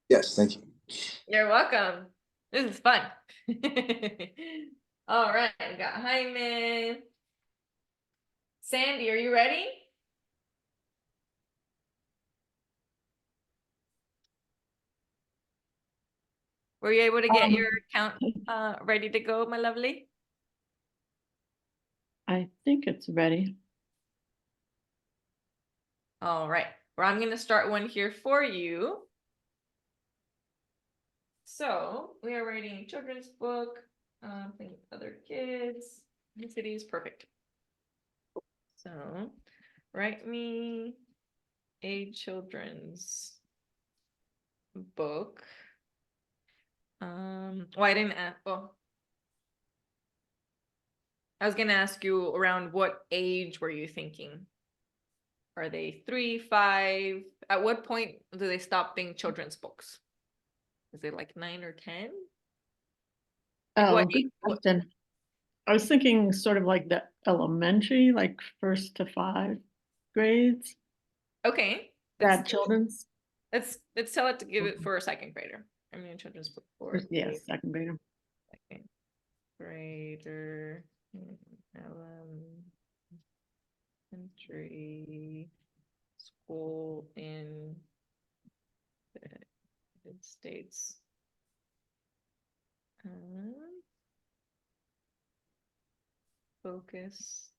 Yes, thank you. You're welcome. This is fun. All right, we got Hyman. Sandy, are you ready? Were you able to get your account ready to go, my lovely? I think it's ready. All right, well, I'm going to start one here for you. So we are writing a children's book, playing with other kids. The city is perfect. So write me a children's book. Well, I didn't ask. Well, I was gonna ask you around what age were you thinking? Are they 3, 5? At what point do they stop being children's books? Is it like 9 or 10? Like Oh, what good age? question. I was thinking sort of like the elementary, like 1st to 5 grades. Okay. That children's, Let's tell it to give it for a 2nd grader. I mean, a children's book for yeah, 2nd grader. 2nd grader. Elementary school in the United States. focus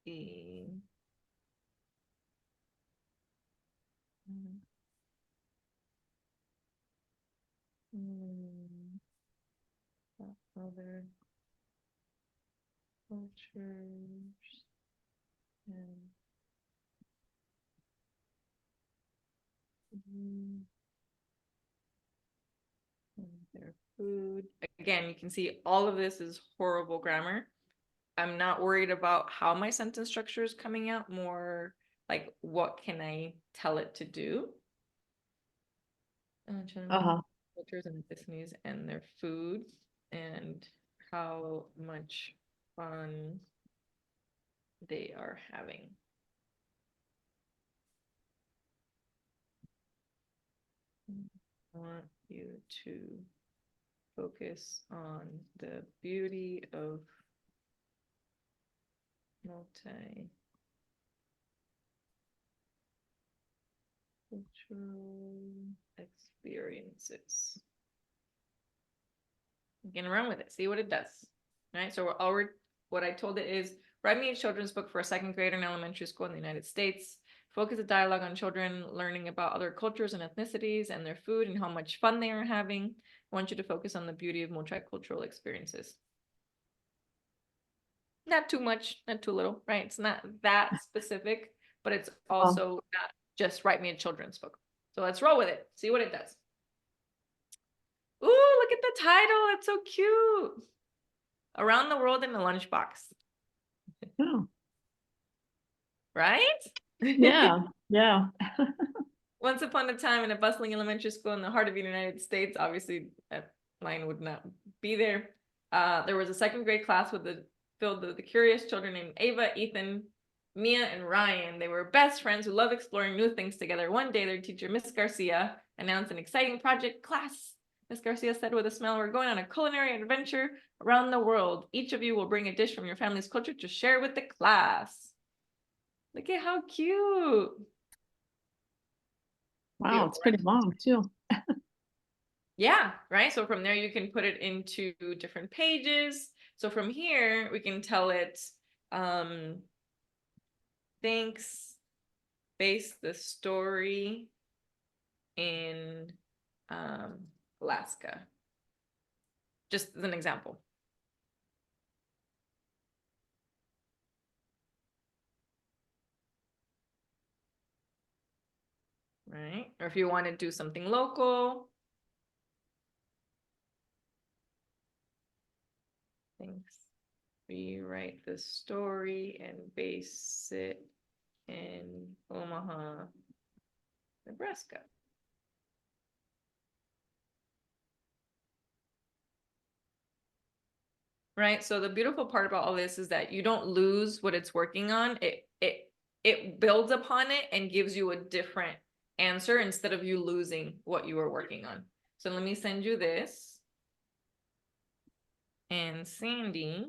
in other cultures and their food. Again, you can see all of this is horrible grammar. I'm not worried about how my sentence structure is coming out, more like what can I tell it to do? Cultures and ethnicities and their food and how much fun they are having. I want you to focus on the beauty of multi-cultural experiences. You can run with it, see what it does. All right, so what I told it is, write me a children's book for a second grader in elementary school in the United States. Focus the dialogue on children learning about other cultures and ethnicities and their food and how much fun they are having. I want you to focus on the beauty of multicultural experiences. Not too much, not too little, right? It's not that specific, but it's also not just write me a children's book. So let's roll with it, see what it does. Ooh, look at the title, it's so cute. Around the World in a Lunchbox. Oh, Right? yeah, yeah. Once upon a time in a bustling elementary school in the heart of the United States, obviously that line would not be there. There was a second grade class filled with the curious children named Ava, Ethan, Mia, and Ryan. They were best friends who loved exploring new things together. One day, their teacher, Miss Garcia, announced an exciting project class. Miss Garcia said with a smile, "We're going on a culinary adventure around the world. Each of you will bring a dish from your family's culture to share with the class." Look at how cute. Wow, it's pretty long too. Yeah, right. So from there, you can put it into different pages. So from here, we can tell it, thanks, base the story in Alaska. Just as an example. Right? Or if you want to do something local. Thanks. Rewrite the story and base it in Omaha, Nebraska. Right. So the beautiful part about all this is that you don't lose what it's working on. It builds upon it and gives you a different answer instead of you losing what you were working on. So let me send you this. And Sandy,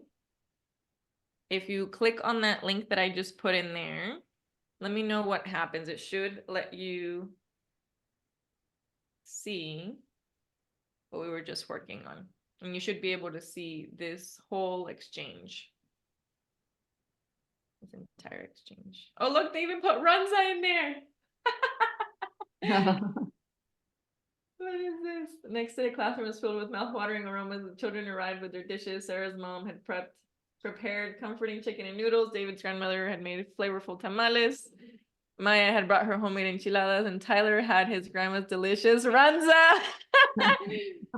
if you click on that link that I just put in there, let me know what happens. It should let you see what we were just working on. And you should be able to see this whole exchange. This entire exchange. Oh, look, they even put Runza in there. What is this? Next day, the classroom is filled with mouth-watering aromas. The children arrived with their dishes. Sarah's mom had prepared comforting chicken and noodles. David's grandmother had made flavorful tamales. Maya had brought her homemade enchiladas, and Tyler had his grandma's delicious Runza.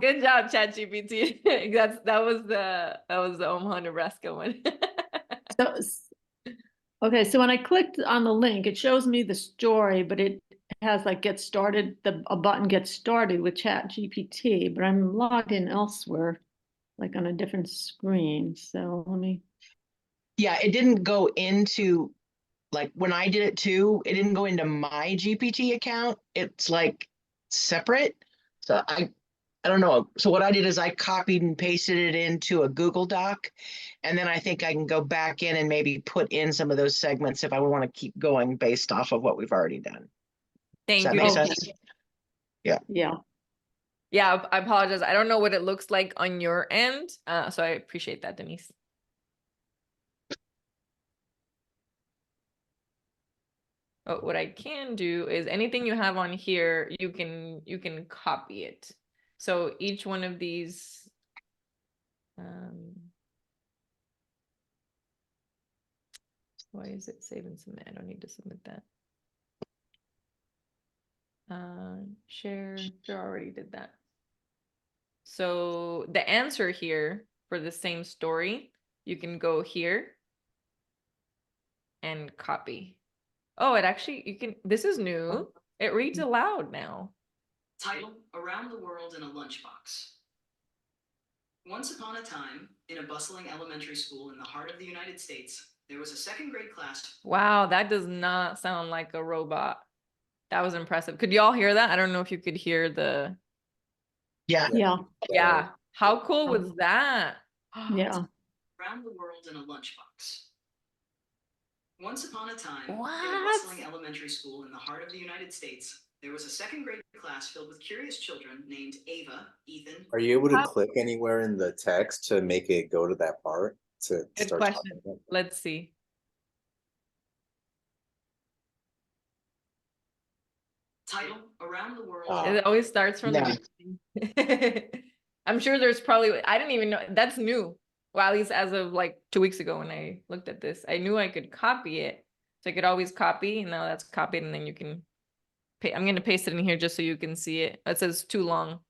Good job, ChatGPT. that was the Omaha, Nebraska one. Okay, so when I clicked on the link, it shows me the story, but it has like get started, a button get started with ChatGPT, but I'm logged in elsewhere, like on a different screen. So let me. Yeah, it didn't go into, like when I did it too, it didn't go into my GPT account. It's like separate. So I don't know. So what I did is I copied and pasted it into a Google Doc. And then I think I can go back in and maybe put in some of those segments if I want to keep going based off of what we've already done. Thank Does that you. make Okay. sense? Yeah. Yeah. Yeah, I apologize. I don't know what it looks like on your end. So I appreciate that, Denise. But what I can do is anything you have on here, you can copy it. So each one of these, why is it save and submit? I don't need to submit that. Share already did that. So the answer here for the same story, you can go here and copy. Oh, it actually, you can, this is new. It reads aloud now. Title, Around the World in a Lunchbox. Once upon a time, in a bustling elementary school in the heart of the United States, there was a second grade class. Wow, that does not sound like a robot. That was impressive. Could y'all hear that? I don't know if you could hear the, Yeah. Yeah, yeah. How cool was that? yeah. Around the World in a Lunchbox. Once upon a time, in a What? bustling elementary school in the heart of the United States, there was a second grade class filled with curious children named Ava, Ethan. Are you able to How- click anywhere in the text to make it go to that part to Good start question. talking about? Let's see. Title, Around the World. It always starts from Yeah. the beginning. I'm sure there's probably, I didn't even know, that's new. Well, at least as of like 2 weeks ago when I looked at this, I knew I could copy it. So I could always copy, and now that's copied, and then you can pay. I'm going to paste it in here just so you can see it. It says too long.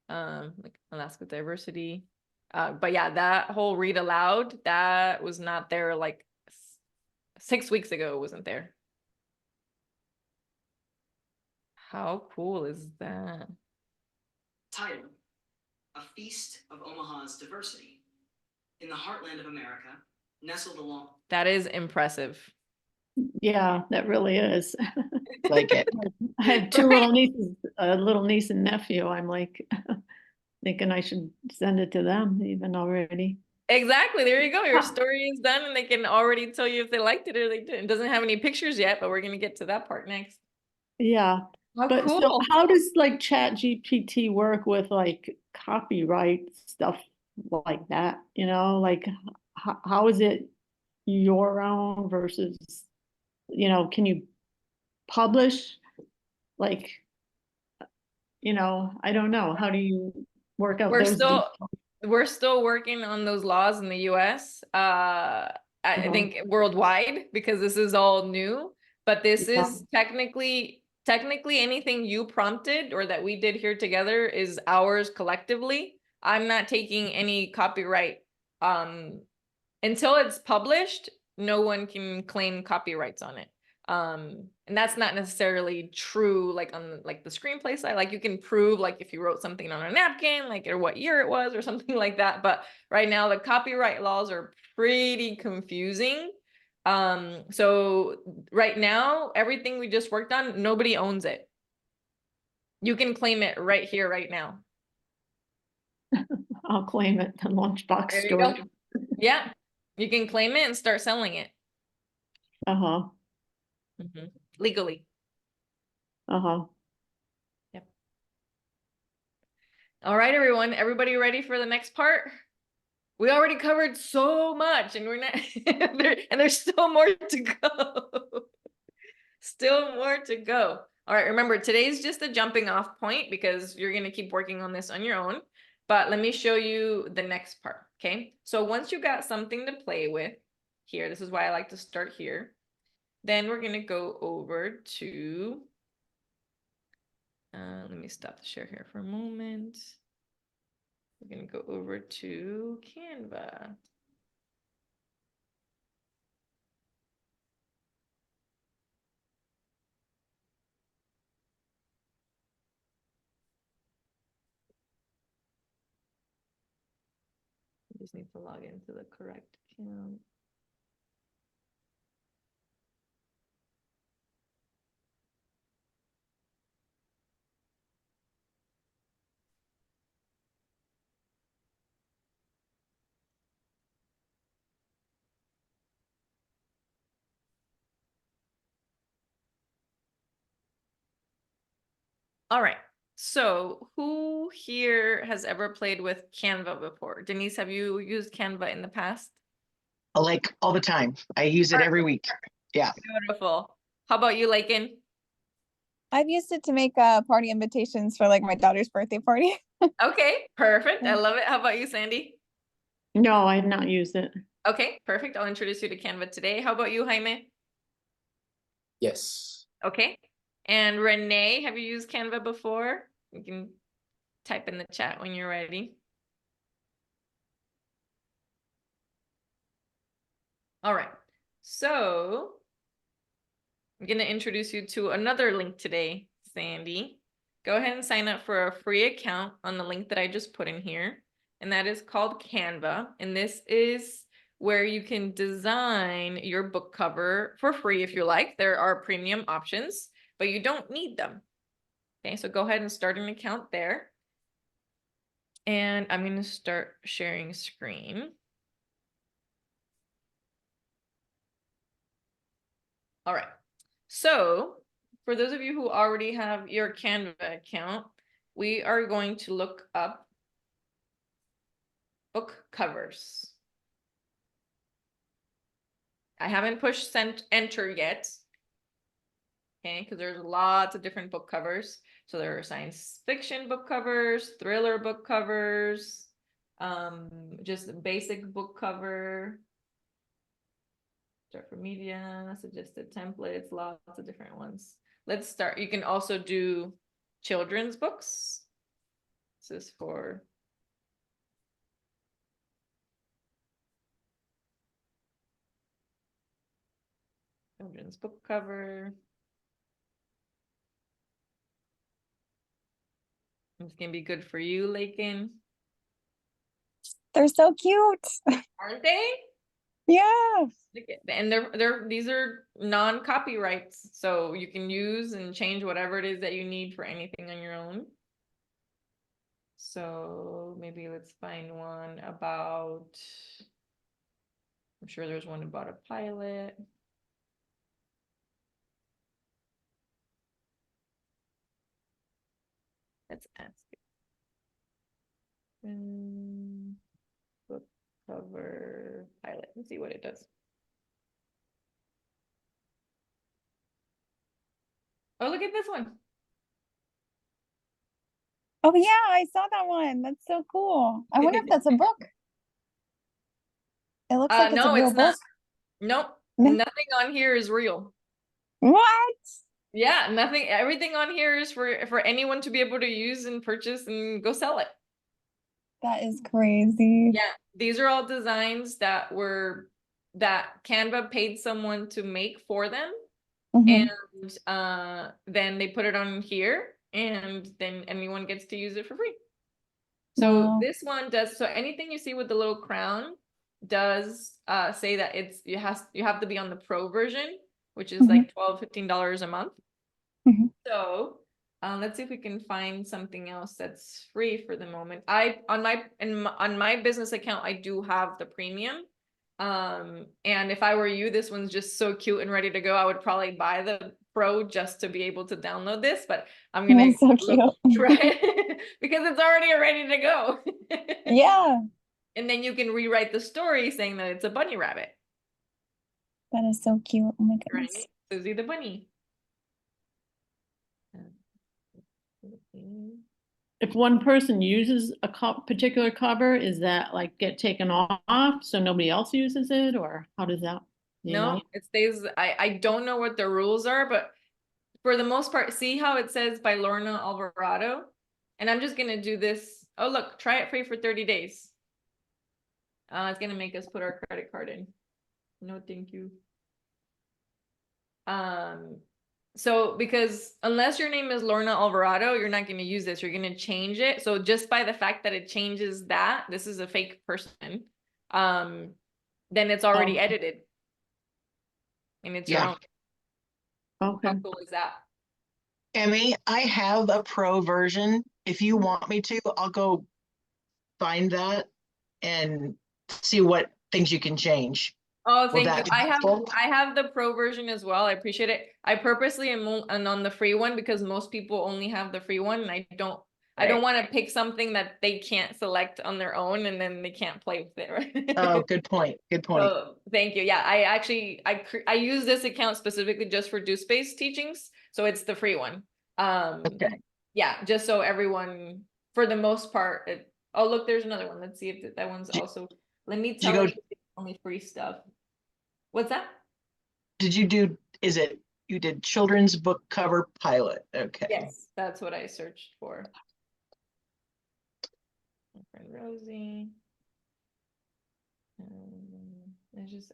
Like Alaska diversity. But yeah, that whole read aloud, that was not there like 6 weeks ago, it wasn't there. How cool is that? Title, A Feast of Omaha's Diversity. In the heartland of America, nestled along. That is impressive. Yeah, that really is. Like it. I have two Right? little nieces, a little niece and nephew. I'm like thinking I should send it to them even already. Exactly. There you go. Your story is done, and they can already tell you if they liked it or they didn't. It doesn't have any pictures yet, but we're gonna get to that part next. Yeah. How But so cool. how does like Chat GPT work with like copyright stuff like that? You know, like how is it your own versus, can you publish like, I don't know. How do you work out We're those still details? we're still working on those laws in the US. I think worldwide, because this is all new, but this Yeah. is technically anything you prompted or that we did here together is ours collectively. I'm not taking any copyright. Until it's published, no one can claim copyrights on it. And that's not necessarily true like on like the screenplay side. Like you can prove like if you wrote something on a napkin, like or what year it was or something like that. But right now the copyright laws are pretty confusing. So right now, everything we just worked on, nobody owns it. You can claim it right here, right now. I'll claim it, the lunchbox There you store. go. Yeah, you can claim it and start selling it. Uh-huh. Legally. Uh-huh. All right, everyone. Everybody ready for the next part? We already covered so much, and we're not and there's still more to go. Still more to go. All right, remember, today's just a jumping off point because you're going to keep working on this on your own. But let me show you the next part, okay? So once you got something to play with here, this is why I like to start here. Then we're going to go over to, let me stop the share here for a moment. We're going to go over to Canva. I just need to log into the correct account. All right, So who here has ever played with Canva before? Denise, have you used Canva in the past? Like all the time. I use it every week. Yeah. Beautiful. How about you, Lakin? I've used it to make party invitations for like my daughter's birthday party. Okay, perfect. I love it. How about you, Sandy? No, I have not used it. Okay, perfect. I'll introduce you to Canva today. How about you, Jaime? Yes. Okay. And Renee, have you used Canva before? You can type in the chat when you're ready. All right. So I'm going to introduce you to another link today, Sandy. Go ahead and sign up for a free account on the link that I just put in here. And that is called Canva. And this is where you can design your book cover for free if you like. There are premium options, but you don't need them. Okay, so go ahead and start an account there. And I'm going to start sharing screen. All right. So for those of you who already have your Canva account, we are going to look up book covers. I haven't pushed enter yet. Okay, because there's lots of different book covers. So there are science fiction book covers, thriller book covers, just a basic book cover, start for media, suggested templates, lots of different ones. Let's start. You can also do children's books. This is for children's book cover. It's gonna be good for you, Lakin. They're so cute. Aren't they? Yeah. And these are non-copyrights, so you can use and change whatever it is that you need for anything on your own. So maybe let's find one about, I'm sure there's one about a pilot. Let's ask it. Book cover pilot. Let's see what it does. Oh, look at this one. Oh yeah, I saw that one. That's so cool. I wonder if that's a book. It looks like it's a No, real it's not. book. Nope. No. Nothing on here is real. What? Yeah, nothing. Everything on here is for anyone to be able to use and purchase and go sell it. That is crazy. Yeah, these are all designs that Canva paid someone to make for them. Mhm. And then they put it on here, and then anyone gets to use it for free. So Wow. this one does, so anything you see with the little crown does say that you have to be on the pro version, which is like $12-15 a month. Mhm. So let's see if we can find something else that's free for the moment. On my business account, I do have the premium. And if I were you, this one's just so cute and ready to go. I would probably buy the pro just to be able to download this, but I'm gonna That's so cute. try it because it's already ready to go. Yeah, And then you can rewrite the story saying that it's a bunny rabbit, that is so cute. Oh my right? goodness. Susie the bunny. If one person uses a particular cover, is that like get taken off so nobody else uses it, or how does that? You No, know? it stays. I don't know what the rules are, but for the most part, see how it says by Lorna Alvarado? And I'm just gonna do this. Oh, look, try it free for 30 days. It's gonna make us put our credit card in. No, thank you. So because unless your name is Lorna Alvarado, you're not gonna use this. You're gonna change it. So just by the fact that it changes that, this is a fake person, then it's already edited. And it's your Yeah. own. Okay. How cool is that? Emmy, I have a pro version. If you want me to, I'll go find that and see what things you can change. Oh, Will thank you. that be helpful? I have the pro version as well. I appreciate it. I purposely am on the free one because most people only have the free one, and I don't Right. want to pick something that they can't select on their own and then they can't play with it, right? Oh, good point. Good point. So thank you. Yeah, I actually I use this account specifically just for do space teachings, so it's the free one. Okay. Yeah, just so everyone, for the most part, oh look, there's another one. Let's see if that one's Did- also. Let me did you tell go- you only free stuff. What's that? Did you do, you did children's book cover pilot? Okay. Yes, that's what I searched for. My friend Rosie.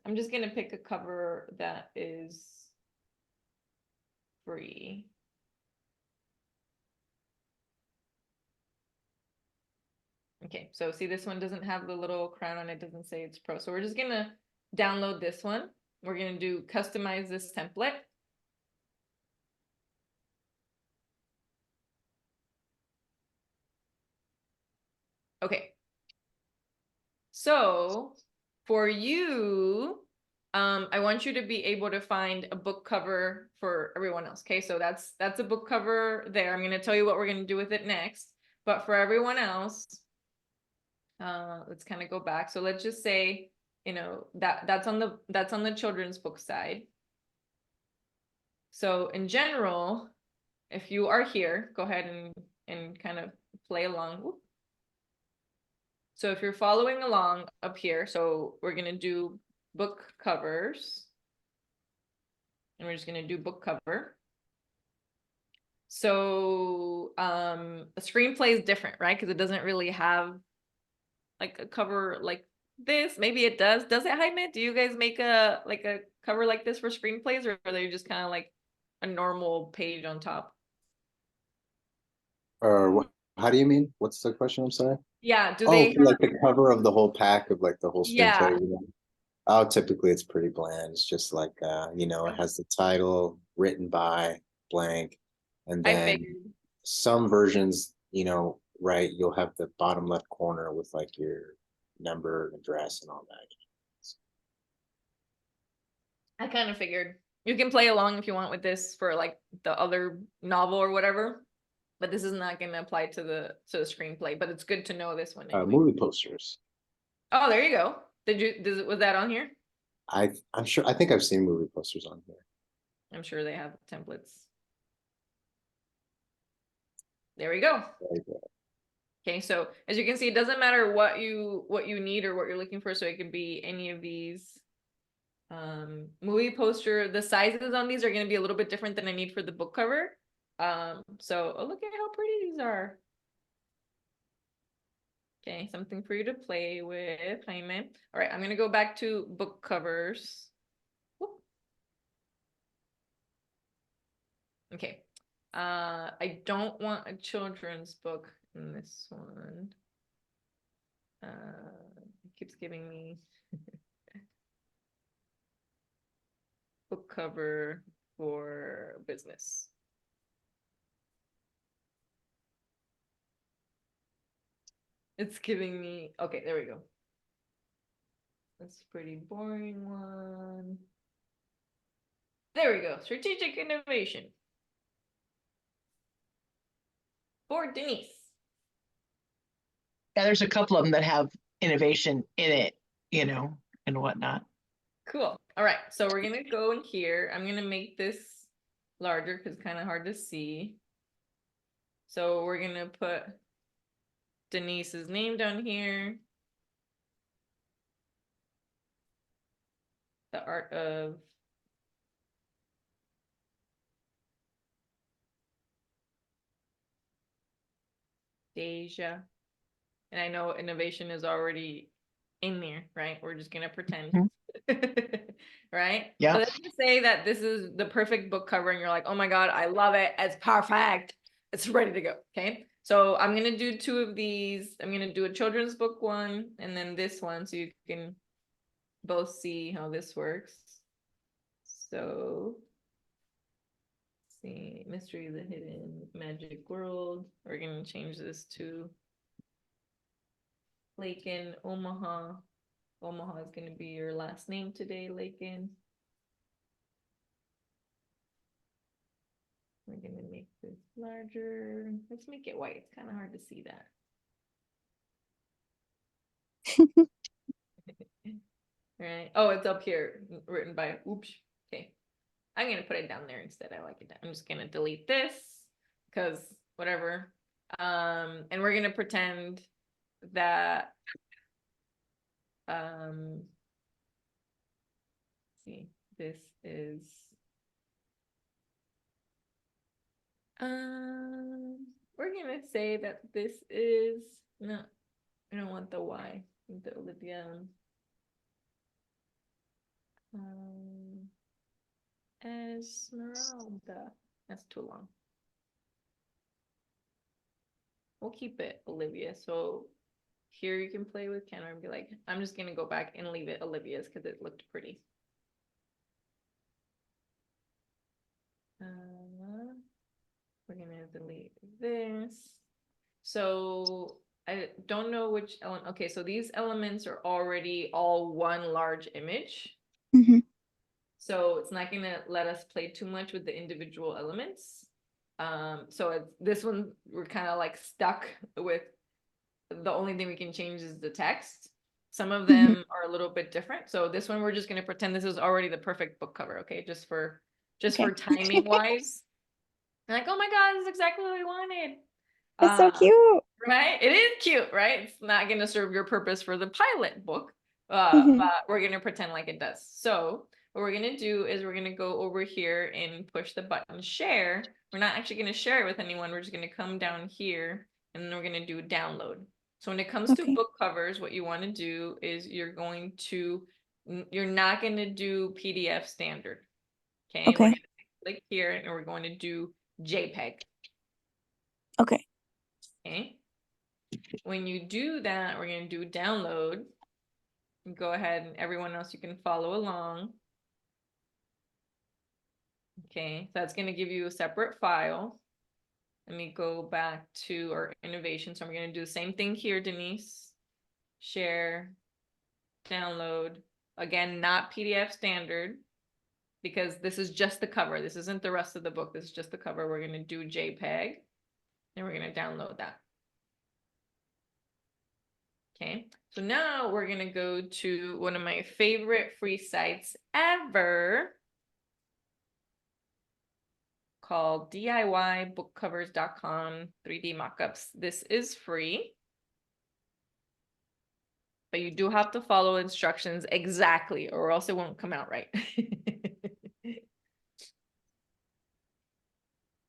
I'm just gonna pick a cover that is free. Okay, so see, this one doesn't have the little crown on it, doesn't say it's pro. So we're just gonna download this one. We're gonna do customize this template. Okay. So for you, I want you to be able to find a book cover for everyone else. Okay, so that's a book cover there. I'm gonna tell you what we're gonna do with it next. But for everyone else, let's kind of go back. So let's just say, you know, that's on the children's book side. So in general, if you are here, go ahead and kind of play along. Whoop. So if you're following along up here, so we're gonna do book covers. And we're just gonna do book cover. So a screenplay is different, right? Because it doesn't really have like a cover like this. Maybe it does. Does it, Jaime? Do you guys make a cover like this for screenplays, or are they just kind of like a normal page on top? Or what? How do you mean? What's the question? I'm sorry. Yeah, do Oh, they for like the cover of the whole pack of like the whole Yeah. screenplay. Oh, typically it's pretty bland. It's just like you know, it has the title written by blank, and I then figured. some versions, you know, right, you'll have the bottom left corner with like your number, address, and all that. I kind of figured. You can play along if you want with this for like the other novel or whatever, but this is not going to apply to the screenplay. But it's good to know this one anyway. Movie posters. Oh, there you go. Was that on here? I'm sure. I think I've seen movie posters on here. I'm sure they have templates. There we go. Very good. Okay, so as you can see, it doesn't matter what you need or what you're looking for. So it could be any of these movie poster. The sizes on these are going to be a little bit different than I need for the book cover. So look at how pretty these are. Okay, something for you to play with, Jaime. All right, I'm going to go back to book covers. Whoop. Okay. I don't want a children's book in this one. It keeps giving me book cover for business. It's giving me, okay, there we go. That's a pretty boring one. There we go, strategic innovation. For Denise. Yeah, there's a couple of them that have innovation in it, you know, and whatnot. Cool. All right, so we're gonna go in here. I'm gonna make this larger because it's kind of hard to see. So we're gonna put Denise's name down here. The art of Deja. And I know innovation is already in there, right? We're just gonna pretend. Right? Yeah. So let's just say that this is the perfect book cover and you're like, oh my God, I love it. It's perfect. It's ready to go. Okay. So I'm gonna do two of these. I'm gonna do a children's book one and then this one so you can both see how this works. So let's see, Mystery of the Hidden Magic World. We're gonna change this to Lake in Omaha. Omaha is gonna be your last name today, Lakin. We're gonna make this larger. Let's make it white. It's kind of hard to see that. Right. Oh, it's up here, written by, oops. Okay. I'm gonna put it down there instead. I like it. I'm just gonna delete this because whatever. And we're gonna pretend that see, this is we're gonna say that this is no, I don't want the Y, the Olivia. Esmeralda. That's too long. We'll keep it Olivia. So here you can play with Canva and be like, I'm just gonna go back and leave it Olivia's because it looked pretty. We're gonna delete this. So I don't know which element. Okay, so these elements are already all one large image. Mhm. So it's not gonna let us play too much with the individual elements. So it's this one we're kind of like stuck with. The only thing we can change is the text. Some of them are a little bit different. So this one we're just gonna pretend this is already the perfect book cover, okay? Just for timing wise. Like, oh my God, this is exactly what we wanted. It's so cute. Right? It is cute, right? It's not gonna serve your purpose for the pilot book, Mhm. but we're gonna pretend like it does. So what we're gonna do is we're gonna go over here and push the button share. We're not actually gonna share it with anyone. We're just gonna come down here and then we're gonna do download. So when it comes to Okay. book covers, what you want to do is you're not gonna do PDF standard. Okay. We're Okay. gonna click here and we're going to do JPEG. Okay. Okay. When you do that, we're going to do download. Go ahead and everyone else, you can follow along. Okay, so that's going to give you a separate file. Let me go back to our innovation. So I'm going to do the same thing here, Denise. Share, download. Again, not PDF standard because this is just the cover. This isn't the rest of the book. This is just the cover. We're going to do JPEG and we're going to download that. Okay, so now we're gonna go to one of my favorite free sites ever called DIYbookcovers.com 3D mockups. This is free, but you do have to follow instructions exactly or else it won't come out right.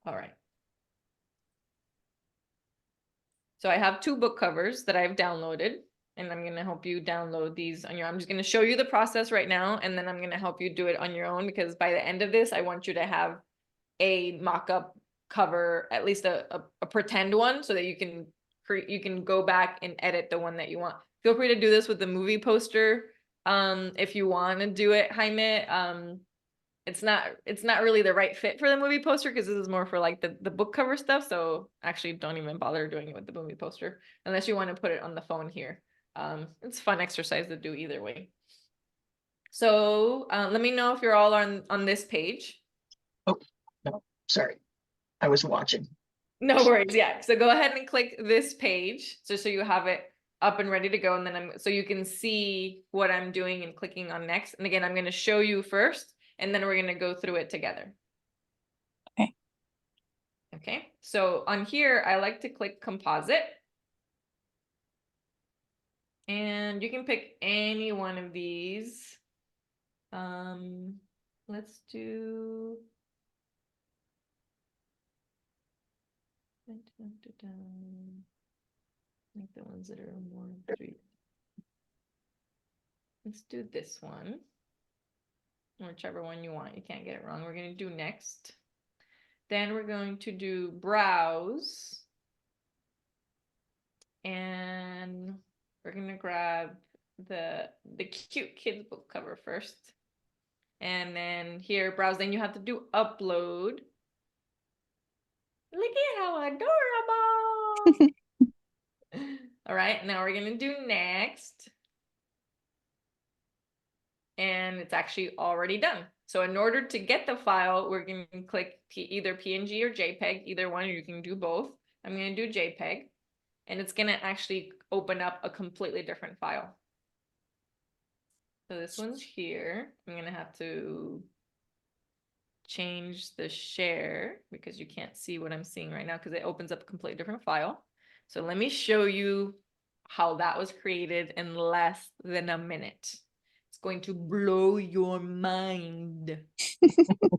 All right. So I have two book covers that I've downloaded. And I'm going to help you download these on your own. I'm just going to show you the process right now, and then I'm going to help you do it on your own because by the end of this, I want you to have a mock-up cover, at least a pretend one, so that you can go back and edit the one that you want. Feel free to do this with the movie poster. If you want to do it, Jaime, it's not really the right fit for the movie poster because this is more for like the book cover stuff. So actually don't even bother doing it with the movie poster unless you want to put it on the phone here. It's a fun exercise to do either way. So let me know if you're all on this page. Oh, no, sorry. I was watching. No worries. Yeah. So go ahead and click this page so you have it up and ready to go. And then so you can see what I'm doing and clicking on next. And again, I'm going to show you first, and then we're going to go through it together. Okay. Okay. So on here, I like to click composite. And you can pick any one of these. Let's do like the ones that are more three. Let's do this one. Whichever one you want. You can't get it wrong. We're going to do next. Then we're going to do browse. And we're going to grab the cute kids book cover first. And then here, browse. Then you have to do upload. Look at how adorable. All right, now we're going to do next. and it's actually already done. So in order to get the file, we're going to click either PNG or JPEG, either one, you can do both. I'm going to do JPEG, and it's going to actually open up a completely different file. So this one's here. I'm going to have to change the share because you can't see what I'm seeing right now because it opens up a completely different file. So let me show you how that was created in less than a minute. It's going to blow your mind. At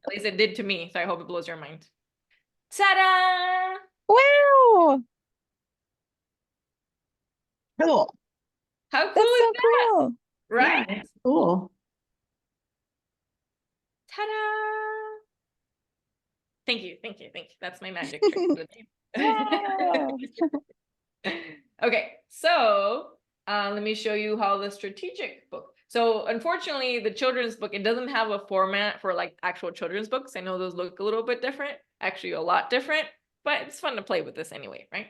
least it did to me, so I hope it blows your mind. Ta-da! Wow, Cool. How cool that's is so that? cool. Right? Yeah, it's cool. Ta-da! Thank you, thank you, thank you. That's my magic trick for the day. Wow. Okay, so let me show you how the strategic book. So unfortunately, the children's book, it doesn't have a format for like actual children's books. I know those look a little bit different, actually a lot different, but it's fun to play with this anyway, right?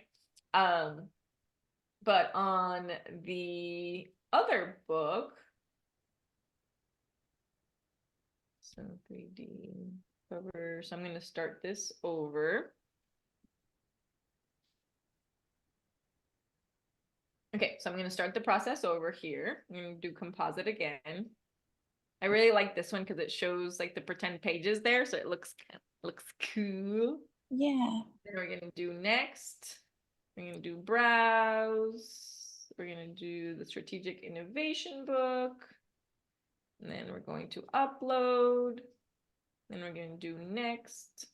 But on the other book, so 3D cover, so I'm going to start this over. Okay, so I'm going to start the process over here. I'm going to do composite again. I really like this one because it shows like the pretend pages there, so it looks cool. Yeah. Then we're going to do next. We're going to do browse. We're going to do the strategic innovation book. And then we're going to upload. Then we're going to do next.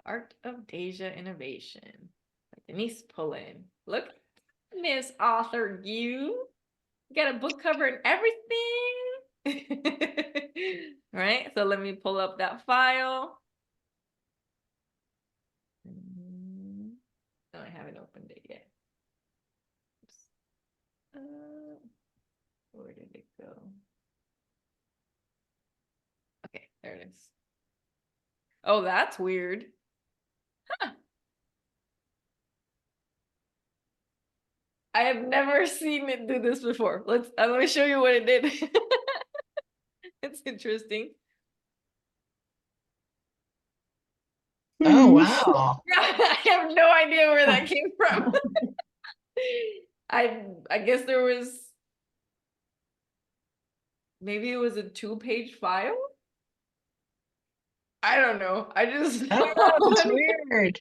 Art of Deja Innovation by Denise Pullen. Look, Miss Author you got a book cover and everything. All right, so let me pull up that file. No, I haven't opened it yet. Where did it go? Okay, there it is. Oh, that's weird. Huh. I have never seen it do this before. Let me show you what it did. It's interesting. Oh, Hmm. wow. I have no idea where that came from. I guess there was maybe it was a 2-page file. I don't know. I just Oh, that's weird.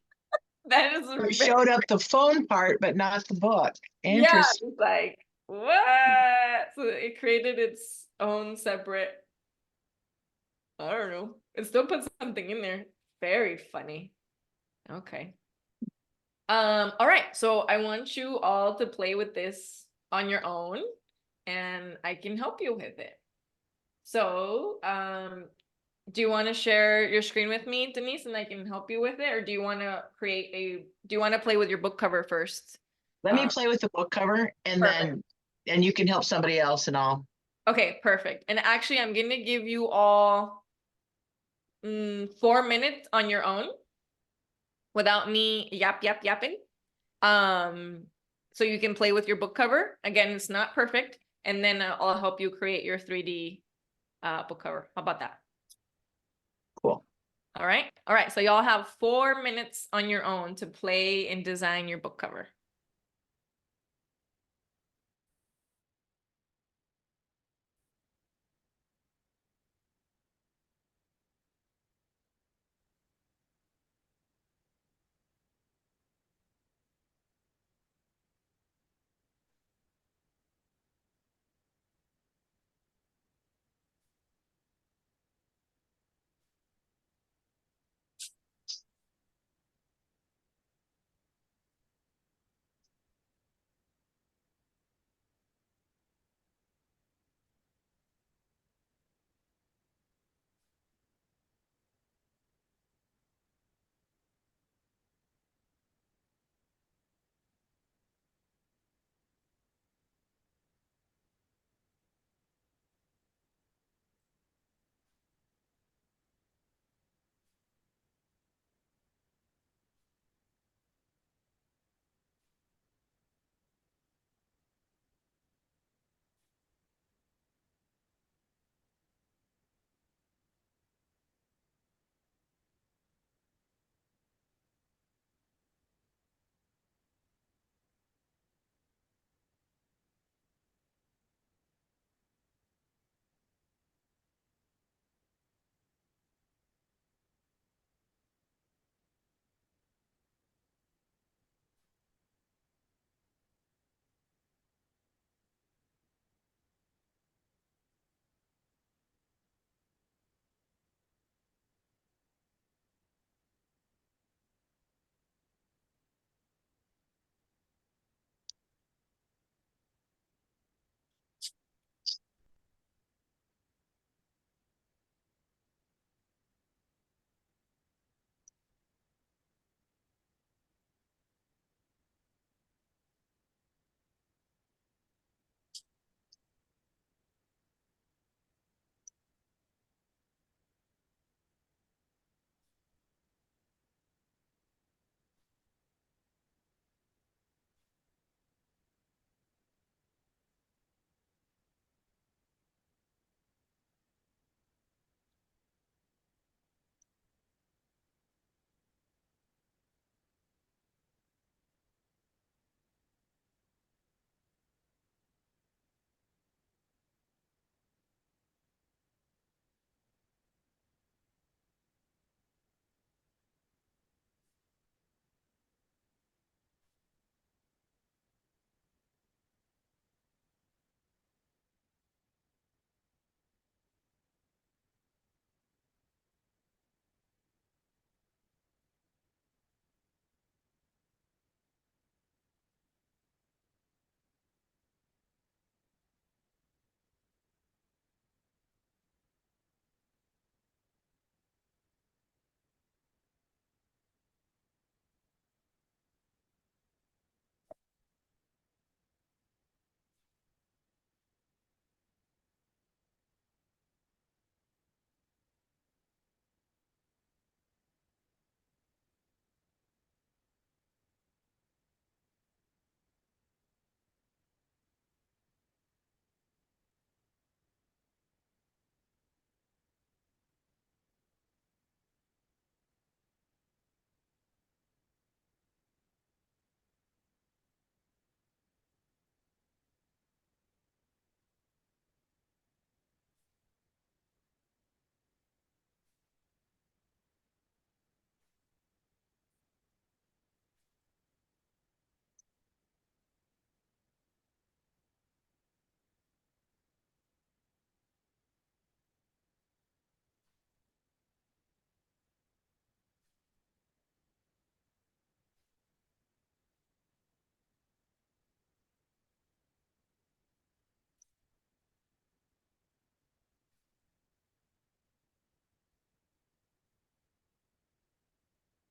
that is It showed up the phone part, but not the book. yeah, Interesting. it's like what? So it created its own separate. I don't know. It still put something in there. Very funny. Okay. All right. So I want you all to play with this on your own, and I can help you with it. So, do you want to share your screen with me, Denise, and I can help you with it? Or do you want to play with your book cover first? Let me play with the book cover and Perfect. then you can help somebody else and I'll. Okay, perfect. And actually, I'm going to give you all 4 minutes on your own without me yapping. So you can play with your book cover. Again, it's not perfect. And then I'll help you create your 3D book cover. How about that? Cool. All right. All right. So y'all have 4 minutes on your own to play and design your book cover.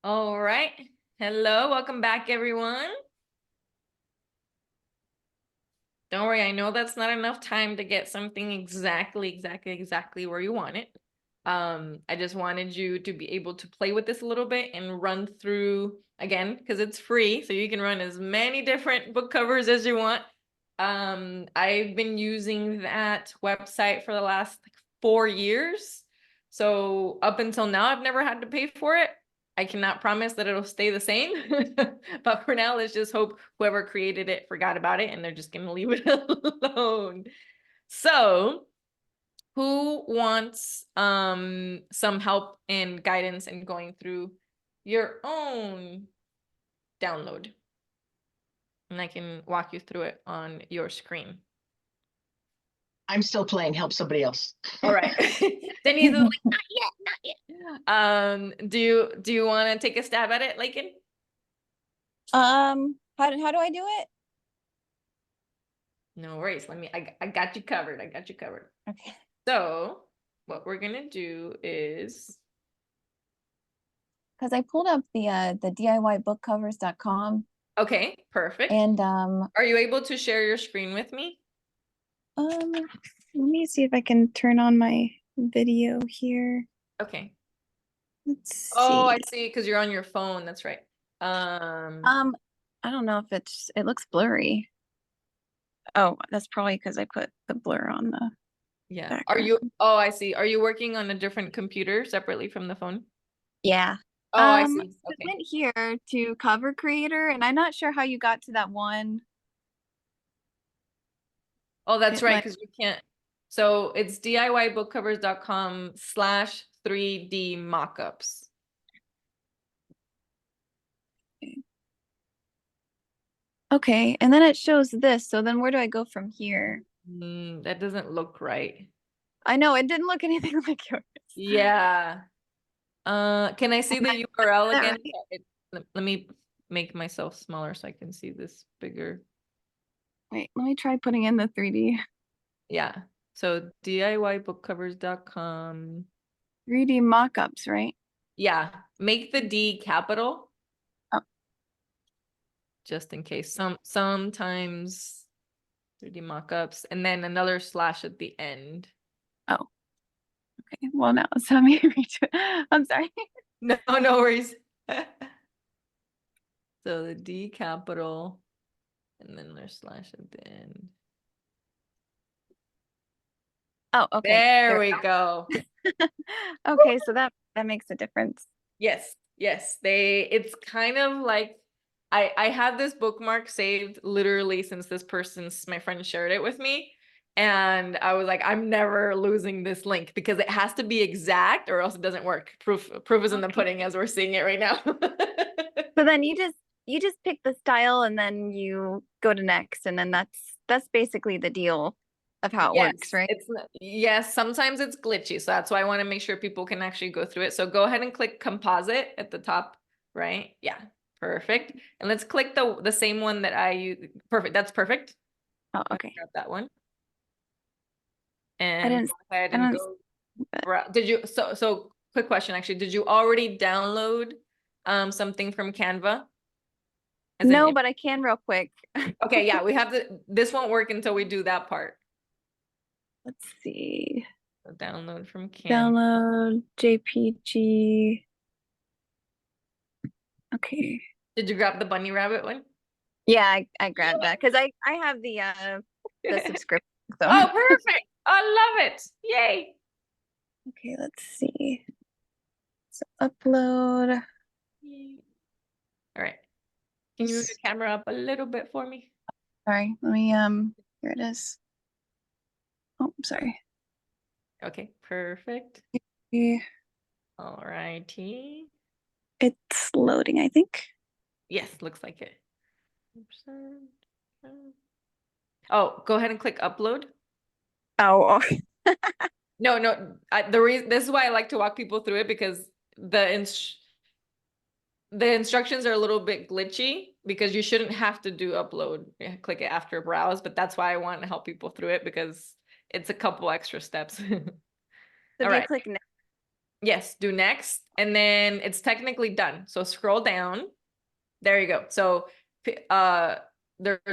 All right. Hello, welcome back, everyone. Don't worry, I know that's not enough time to get something exactly where you want it. I just wanted you to be able to play with this a little bit and run through again, because it's free, so you can run as many different book covers as you want. I've been using that website for the last 4 years. So up until now, I've never had to pay for it. I cannot promise that it'll stay the same, but for now, let's just hope whoever created it forgot about it and they're just gonna leave it alone. So who wants some help and guidance in going through your own download? And I can walk you through it on your screen. I'm still playing. Help somebody else. All right. Denise is like, not yet. Do you want to take a stab at it, Lakin? How do I do it? No worries. I got you covered. I got you covered. Okay. So what we're gonna do is, Because I pulled up the DIYbookcovers.com okay, perfect. and Are you able to share your screen with me? let me see if I can turn on my video here. Okay. Let's see. Oh, I see, because you're on your phone. That's right. I don't know if it looks blurry. Oh, that's probably because I put the blur on the yeah. background. Oh, I see. Are you working on a different computer separately from the phone? Yeah. Oh, I see. I Okay. went here to cover creator and I'm not sure how you got to that one. Oh, that's It, right, like- because you can't. So it's DIYbookcovers.com/3D mockups. Okay, and then it shows this. So then where do I go from here? That doesn't look right. I know it didn't look anything like yours. Yeah. Can I see the URL that again? right? Let me make myself smaller so I can see this bigger. Wait, let me try putting in the 3D. Yeah. So DIYbookcovers.com. 3D mockups, right? Yeah. Make the D capital. Oh. Just in case. Sometimes 3D mockups and then another slash at the end. Oh. Okay. Well, now it's let me reach it. I'm sorry. No, no worries. So the D capital and then there's slash at the end. Oh, okay. There we go. Okay, so that makes a difference. Yes, it's kind of like I have this bookmark saved literally since my friend shared it with me. And I was like, I'm never losing this link because it has to be exact or else it doesn't work. Proof is in the pudding as we're seeing it right now. So then you just pick the style and then you go to next, and then that's basically the deal of how it works, right? Yes, sometimes it's glitchy. So that's why I want to make sure people can actually go through it. So go ahead and click composite at the top, right? Yeah, perfect. And let's click the same one that I use. Perfect. That's perfect. Oh, okay. Grab that one. I And didn't. go ahead I and don't. go. Did you? So quick question, actually. Did you already download something from Canva? No, but I can real quick. Okay, yeah, we have to. This won't work until we do that part. Let's see. So download from Canva. Download JPG. Okay. Did you grab the bunny rabbit one? Yeah, I grabbed that because I have the subscription. So. Oh, perfect. I love it. Yay. Okay, let's see. So upload. All right. Can you move the camera up a little bit for me? Sorry, let me here it is. Oh, sorry. Okay, perfect. Yeah. All righty. It's loading, I think. Yes, looks like it. Oh, go ahead and click upload. Oh. No, the reason this is why I like to walk people through it because the instructions are a little bit glitchy because you shouldn't have to do upload. Click it after browse, but that's why I want to help people through it because it's a couple extra steps. So All if you right. click next. Yes, do next, and then it's technically done. So scroll down. There you go. So there's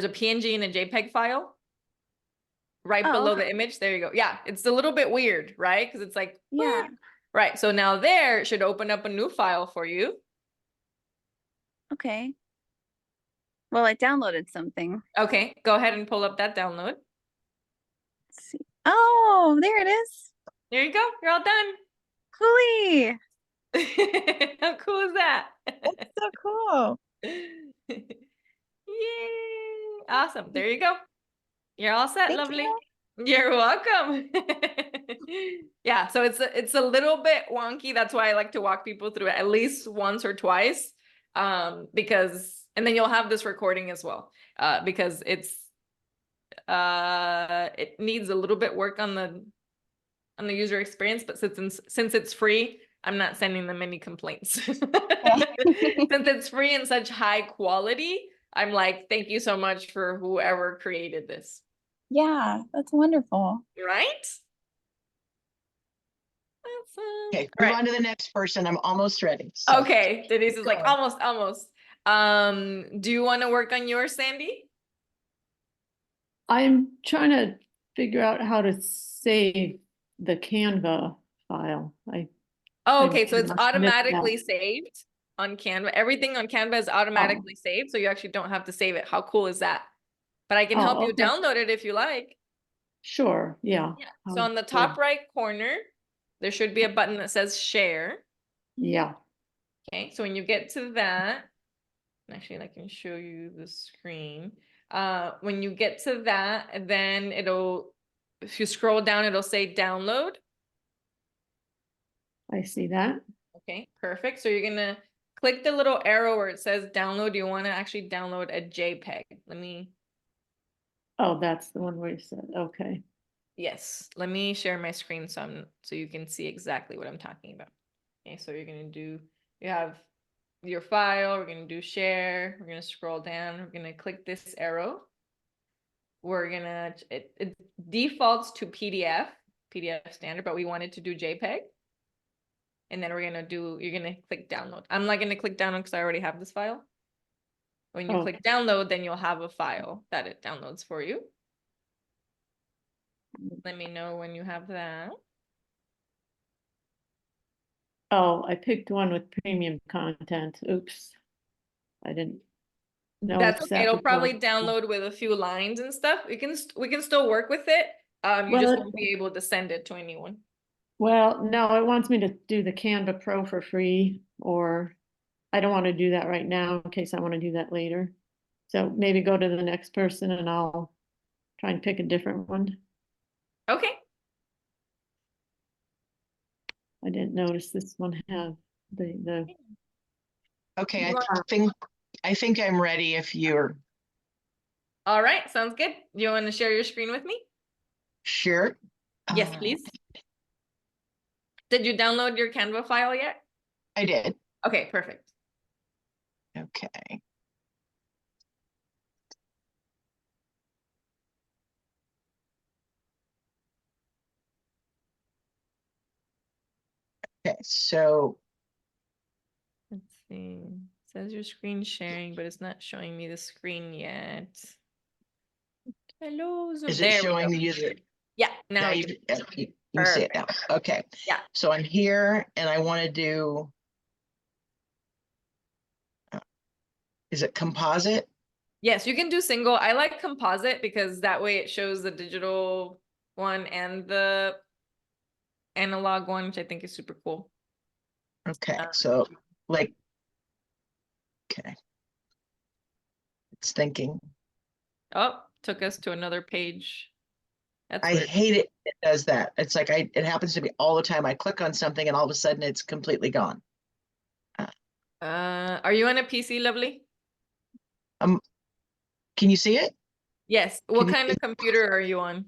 a PNG and a JPEG file right Oh, below okay. the image. There you go. Yeah, it's a little bit weird, right? Because it's like, what? Yeah. Right. So now there it should open up a new file for you. Okay. Well, I downloaded something. Okay, go ahead and pull up that download. Let's see. Oh, there it is. There you go. You're all done. Coolie. How cool is that? That's so cool. Yay. Awesome. There you go. You're all set, Thank lovely. you. You're welcome. Yeah, so it's a little bit wonky. That's why I like to walk people through it at least once or twice. Because and then you'll have this recording as well. Because it needs a little bit work on the user experience, but since it's free, I'm not sending them any complaints. Since it's free and such high quality, I'm like, thank you so much for whoever created this. Yeah, that's wonderful. Right? Awesome. Okay, All move right. on to the next person. I'm almost ready. So Okay, Denise is like, going. almost. Do you want to work on yours, Sandy? I'm trying to figure out how to save the Canva file. Oh, I okay, so it's must admit that. automatically saved on Canva. Everything on Canva is automatically saved, so you actually don't have to save it. How cool is that? But I can help Oh, you okay. download it if you like. Sure, yeah. So on the top right corner, there should be a button that says share. Yeah, Okay, so when you get to that, actually I can show you the screen. When you get to that, then if you scroll down, it'll say download. I see that. Okay, perfect. So you're gonna click the little arrow where it says download. You want to actually download a JPEG. Oh, that's the one where you said, okay. Yes, let me share my screen so you can see exactly what I'm talking about. Okay, so you're gonna you have your file, we're gonna do share, we're gonna scroll down, we're gonna click this arrow. It defaults to PDF standard, but we wanted to do JPEG. And then you're gonna click download. I'm not gonna click download because I already have this file. When you click download, then you'll have a file that it downloads for you. Let me know when you have that. Oh, I picked one with premium content. Oops. I didn't know. That's okay. It'll probably download with a few lines and stuff. We can still work with it. You just won't be able to send it to anyone. Well, no, it wants me to do the Canva Pro for free, or I don't want to do that right now in case I want to do that later. So maybe go to the next person and I'll try and pick a different one. Okay. I didn't notice this one have the. Okay, I think I'm ready if you're All right, sounds good. You want to share your screen with me? sure. Yes, please. Did you download your Canva file yet? I did. Okay, perfect. Okay. Okay, so Let's see. It says your screen sharing, but it's not showing me the screen yet. Hello, Zoom. is it There we showing go. the user? Yeah, now Now we you can- can see it now. Okay. Yeah. So I'm here and I want to do, is it composite? Yes, you can do single. I like composite because that way it shows the digital one and the analog one, which I think is super cool. Okay, so like, okay. It's thinking. Oh, took us to another page. That's I weird. hate it. It does that. It's like it happens to me all the time. I click on something and all of a sudden it's completely gone. Are you on a PC, lovely? Can you see it? Yes. What you kind of computer are you on?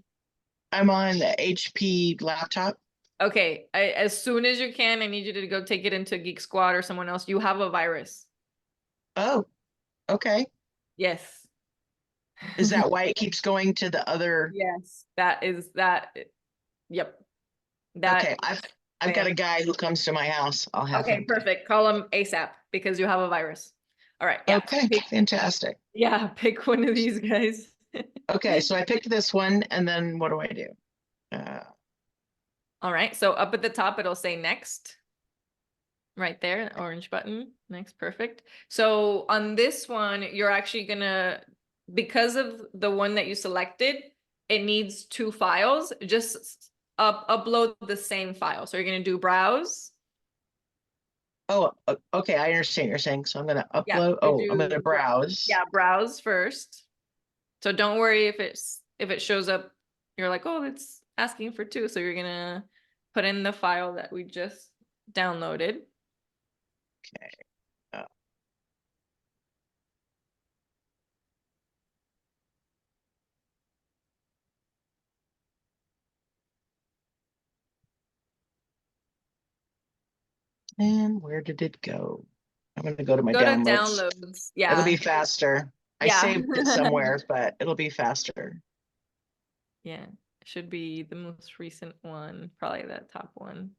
I'm on the HP laptop. Okay, as soon as you can, I need you to go take it into Geek Squad or someone else. You have a virus. Oh, okay. Yes. Is that why it keeps going to the other? Yes, that is that. Yep. That Okay, I've got Man. a guy who comes to my house. I'll have Okay, him. perfect. Call him ASAP because you have a virus. All right. Yeah. Okay, fantastic. Yeah. Pick one of these guys. Okay, so I picked this one, and then what do I do? All right. So up at the top, it'll say next. Right there, orange button. Next, perfect. So on this one, you're actually gonna, because of the one that you selected, it needs 2 files. Just upload the same file. So you're gonna do browse. Oh, okay, I understand what you're saying. So I'm gonna Yeah. upload. you Oh, I'm gonna do browse. Yeah, browse first. So don't worry if it shows up, you're like, oh, it's asking for 2. So you're gonna put in the file that we just downloaded. Okay. And where did it go? I'm gonna go to my Go to downloads. downloads. It'll Yeah. be faster. I Yeah. saved it somewhere, but it'll be faster. Yeah, it should be the most recent one, probably that top one.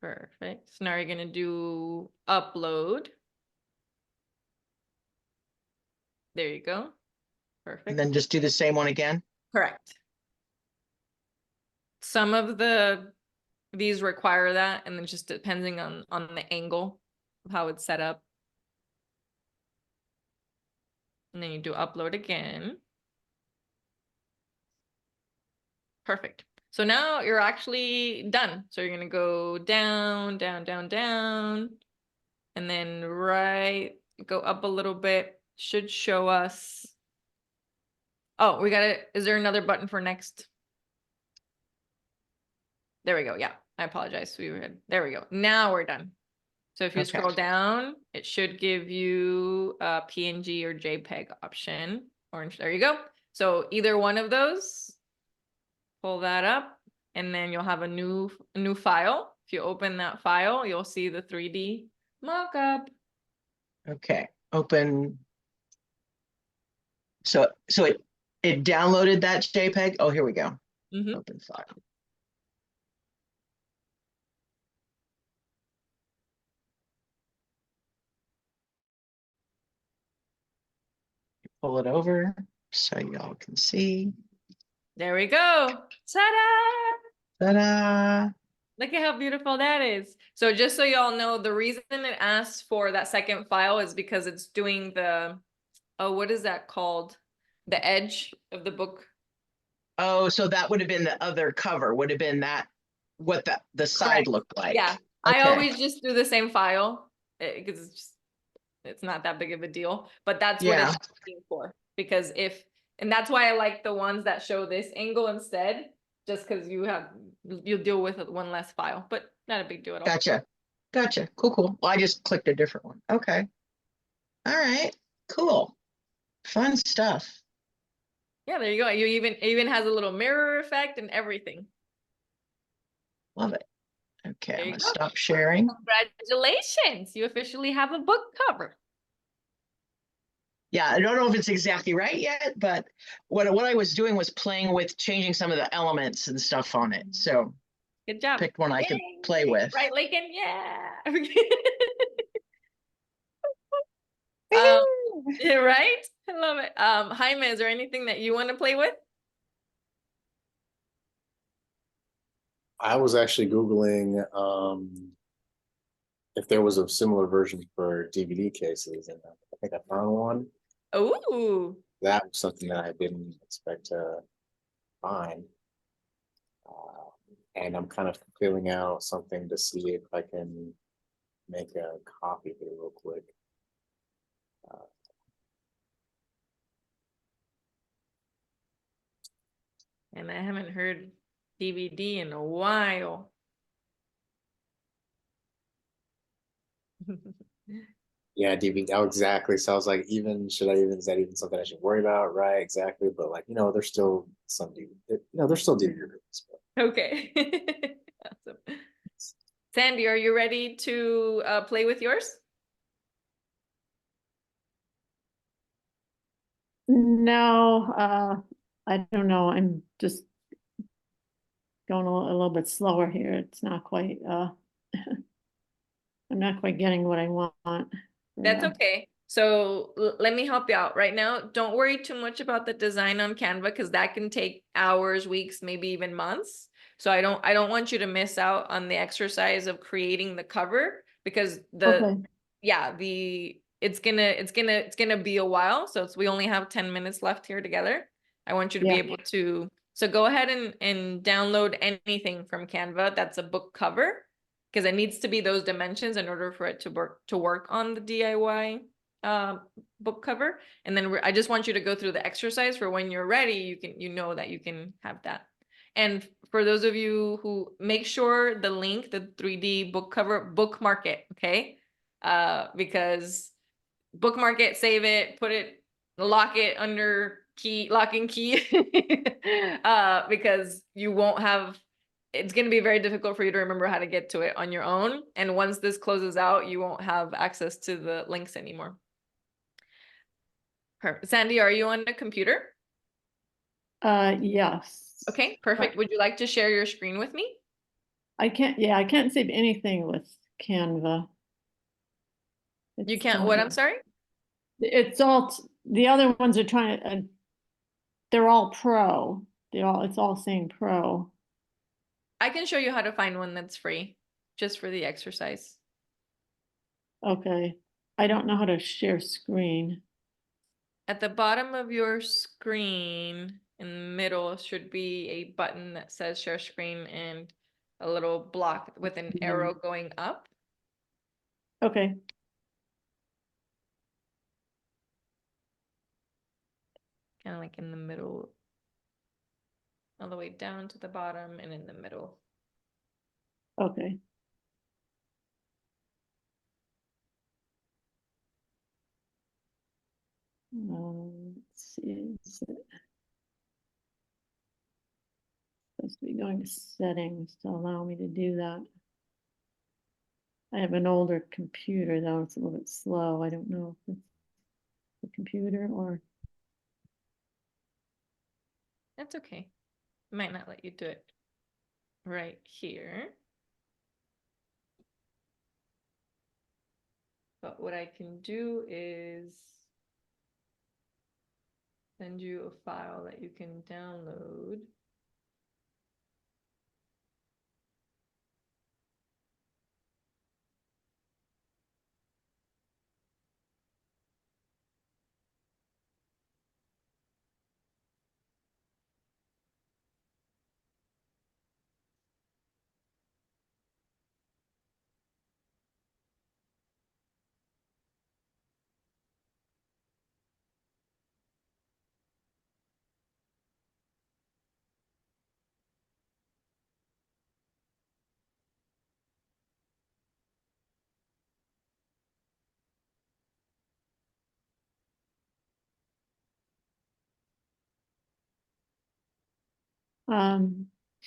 Perfect. So now you're gonna do upload. There you go. And Perfect. then just do the same one again. Correct. Some of these require that, and then just depending on the angle of how it's set up. And then you do upload again. Perfect. So now you're actually done. So you're gonna go down, down, down, down, and then go up a little bit. Should show us. Oh, is there another button for next? There we go. Yeah, I apologize. There we go. Now we're done. So if you Okay. scroll down, it should give you a PNG or JPEG option. Orange, there you go. So either one of those, pull that up, and then you'll have a new file. If you open that file, you'll see the 3D mockup. Okay. Open. So it downloaded that JPEG. Oh, here we go. Mhm. Open file. Pull it over so y'all can see. There we go. Ta-da! Ta-da! Look at how beautiful that is. So just so y'all know, the reason it asks for that second file is because it's doing the, oh, what is that called? The edge of the book. Oh, so that would have been the other cover, would have been that what the side Correct. looked like. Yeah, I Okay. always just do the same file because it's not that big of a deal, but that's what Yeah. it's looking for. Because and that's why I like the ones that show this angle instead, just because you'll deal with one less file, but not a big deal at all. Gotcha. Gotcha. Cool. Well, I just clicked a different one. Okay. All right. Cool. Fun stuff. Yeah, there you go. It even has a little mirror effect and everything. Love it. Okay, There I'm you gonna go. stop sharing. Congratulations, you officially have a book cover. Yeah, I don't know if it's exactly right yet, but what I was doing was playing with changing some of the elements and stuff on it. So Good job. picked one I could Yay. play with. Right, Lincoln? Yeah. Yeah, right? I love it. Jaime, is there anything that you want to play with? I was actually Googling if there was a similar version for DVD cases, and I think I found one. Oh, That was something that I didn't expect to find. And I'm kind of filling out something to see if I can make a copy here real quick. and I haven't heard DVD in a while. Yeah, DVD. Oh, exactly. So I was like, is that even something I should worry about? Right, exactly. But like, there's still some DVD, there's still DVD reviews. Okay. Awesome. Sandy, are you ready to play with yours? No, I don't know. I'm just going a little bit slower here. It's not quite, I'm not quite getting what I want. That's Yeah. okay. So let me help you out right now. Don't worry too much about the design on Canva because that can take hours, weeks, maybe even months. So I don't want you to miss out on the exercise of creating the cover because Okay. it's gonna be a while. So we only have 10 minutes left here together. I want you to be Yeah. able to, so go ahead and download anything from Canva that's a book cover because it needs to be those dimensions in order for it to work on the DIY book cover. And then I just want you to go through the exercise for when you're ready, you know that you can have that. And for those of you who make sure the link, the 3D book cover, bookmark it, okay? Because bookmark it, save it, put it, lock it under lock and key, because you won't have, it's going to be very difficult for you to remember how to get to it on your own. And once this closes out, you won't have access to the links anymore. Perfect. Sandy, are you on a computer? Yes. Okay, perfect. Would you like to share your screen with me? I can't save anything with Canva. You can't, what, I'm sorry? It's all, the other ones are trying to, they're all pro. It's all saying pro. I can show you how to find one that's free, just for the exercise. Okay. I don't know how to share screen. At the bottom of your screen, in the middle, should be a button that says share screen and a little block with an arrow going up. Okay. Kind of like in the middle, all the way down to the bottom and in the middle. Okay. Let's see. Is it supposed to be going to settings to allow me to do that? I have an older computer though. It's a little bit slow. I don't know if it's the computer or. That's okay. Might not let you do it right here. But what I can do is send you a file that you can download.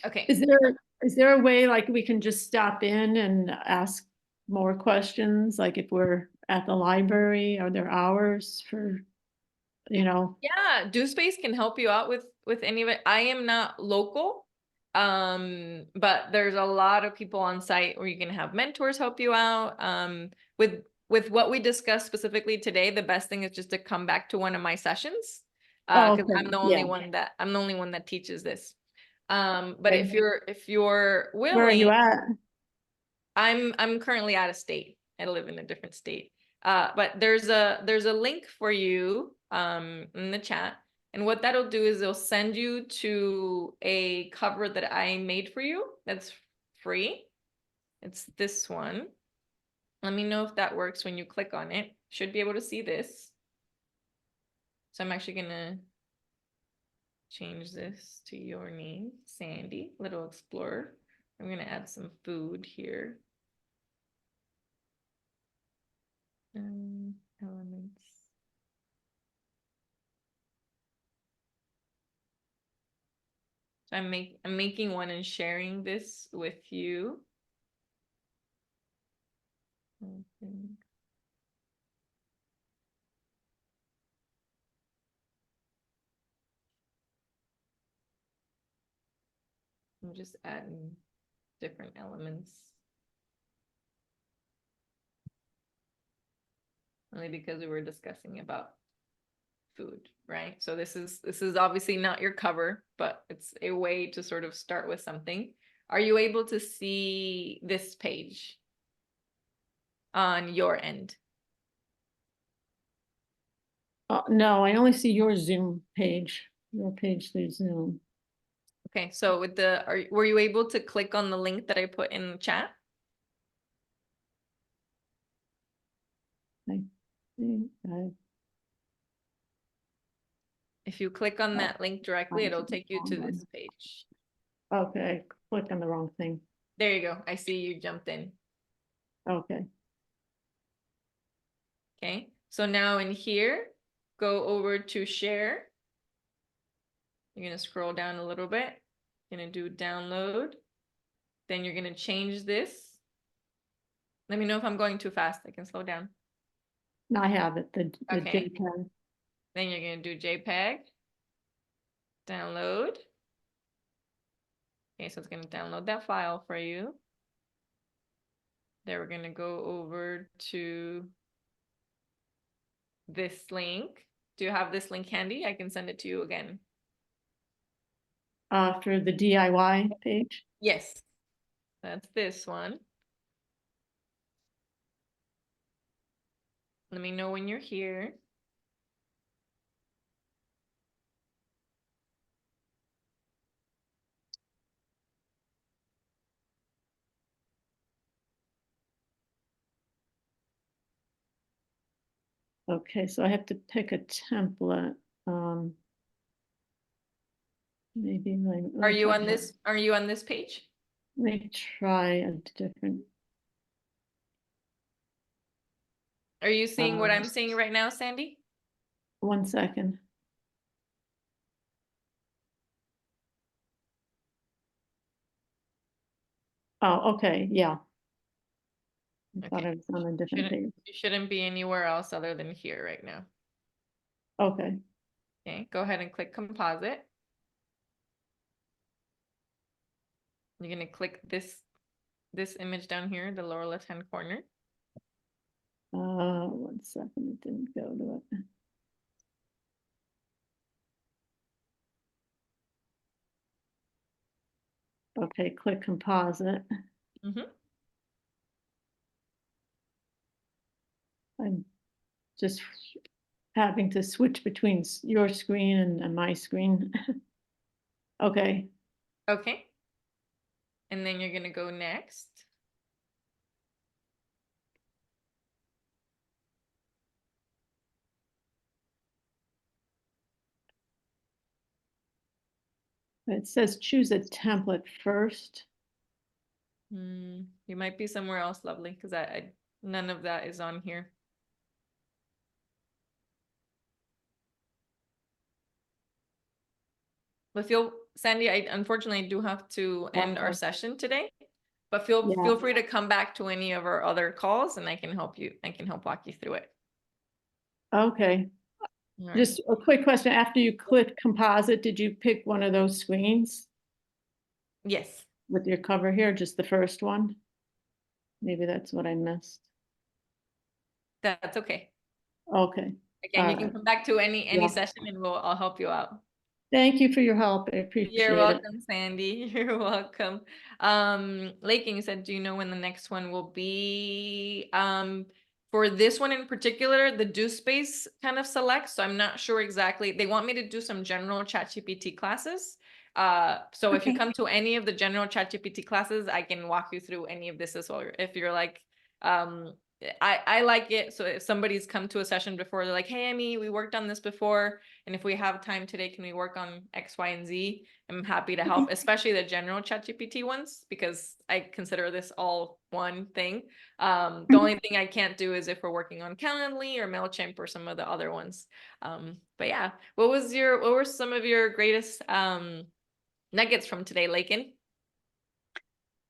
Okay. Is there a way like we can just stop in and ask more questions? Like if we're at the library, are there hours for, you know? Yeah, Do Space can help you out with any of it. I am not local, but there's a lot of people on site where you can have mentors help you out. With what we discussed specifically today, the best thing is just to come back to one of my sessions, Oh, because okay. I'm the only one that teaches this. But Okay. if you're Where are you willing, at? I'm currently out of state. I live in a different state. But there's a link for you in the chat. And what that'll do is it'll send you to a cover that I made for you that's free. It's this one. Let me know if that works when you click on it. Should be able to see this. So I'm actually gonna change this to your name, Sandy, Little Explorer. I'm gonna add some food here. Elements. So I'm making one and sharing this with you. Okay. I'm just adding different elements. Only because we were discussing about food, right? So this is obviously not your cover, but it's a way to sort of start with something. Are you able to see this page on your end? No, I only see your Zoom page, your page through Zoom. Okay, so with the, were you able to click on the link that I put in the chat? I think If you click on that link directly, it'll take you to this page. okay, click on the wrong thing. There you go. I see you jumped in. Okay, Okay, so now in here, go over to share. You're gonna scroll down a little bit. You're gonna do download. Then you're gonna change this. Let me know if I'm going too fast. I can slow down. now I have it, the Okay. JPEG. Then you're gonna do JPEG. Download. Okay, so it's gonna download that file for you. Then we're gonna go over to this link. Do you have this link handy? I can send it to you again. For the DIY page. Yes, that's this one. Let me know when you're here. Okay, so I have to pick a template. Maybe like. Are you on this? Are you on this page? Let me try a different. Are you seeing what I'm seeing right now, Sandy? 1 second. Oh, okay, yeah. I thought Okay. I was on a different page. You shouldn't be anywhere else other than here right now. Okay, Okay, go ahead and click composite. You're gonna click this image down here, the lower left-hand corner. 1 second, it didn't go to it. Okay, click composite. Mm-hmm. I'm just having to switch between your screen and my screen. Okay, Okay. And then you're gonna go next. it says choose a template first. You might be somewhere else, lovely, because none of that is on here. But Sandy, I unfortunately do have to end our Okay. session today. But feel free to come back to any of our other calls and I can help walk you through it. Okay, All right. just a quick question. After you click composite, did you pick one of those screens Yes, with your cover here, just the first one? Maybe that's what I missed. that's okay. Okay. Again, you can Alright. come back to any Yeah. session and I'll help you out. Thank you for your help. I appreciate it. You're welcome, Sandy. You're welcome. Lakin, you said, do you know when the next one will be? For this one in particular, the do space kind of selects, so I'm not sure exactly. They want me to do some general ChatGPT classes. So if you Okay. come to any of the general ChatGPT classes, I can walk you through any of this as well. If you're like, I like it. So if somebody's come to a session before, they're like, hey, Amy, we worked on this before. And if we have time today, can we work on X, Y, and Z? I'm happy to help, especially the general ChatGPT ones, because I consider this all one thing. The only thing I can't do is if we're working on Calendly or MailChimp or some of the other ones. But yeah, what were some of your greatest nuggets from today, Lakin?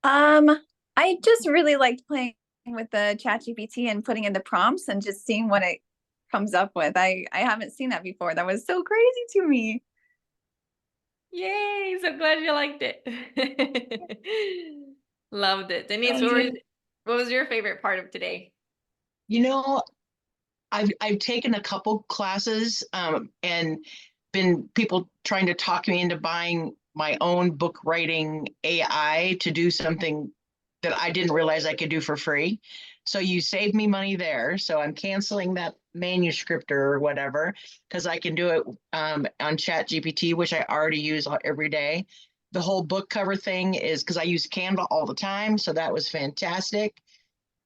I just really liked playing with the ChatGPT and putting in the prompts and just seeing what it comes up with. I haven't seen that before. That was so crazy to me. Yay, so glad you liked it. Loved it. Denise, what was your favorite part of today? You know, I've taken a couple classes and been people trying to talk me into buying my own book writing AI to do something that I didn't realize I could do for free. So you saved me money there. So I'm canceling that manuscript or whatever because I can do it on Chat GPT, which I already use every day. The whole book cover thing is because I use Canva all the time. So that was fantastic.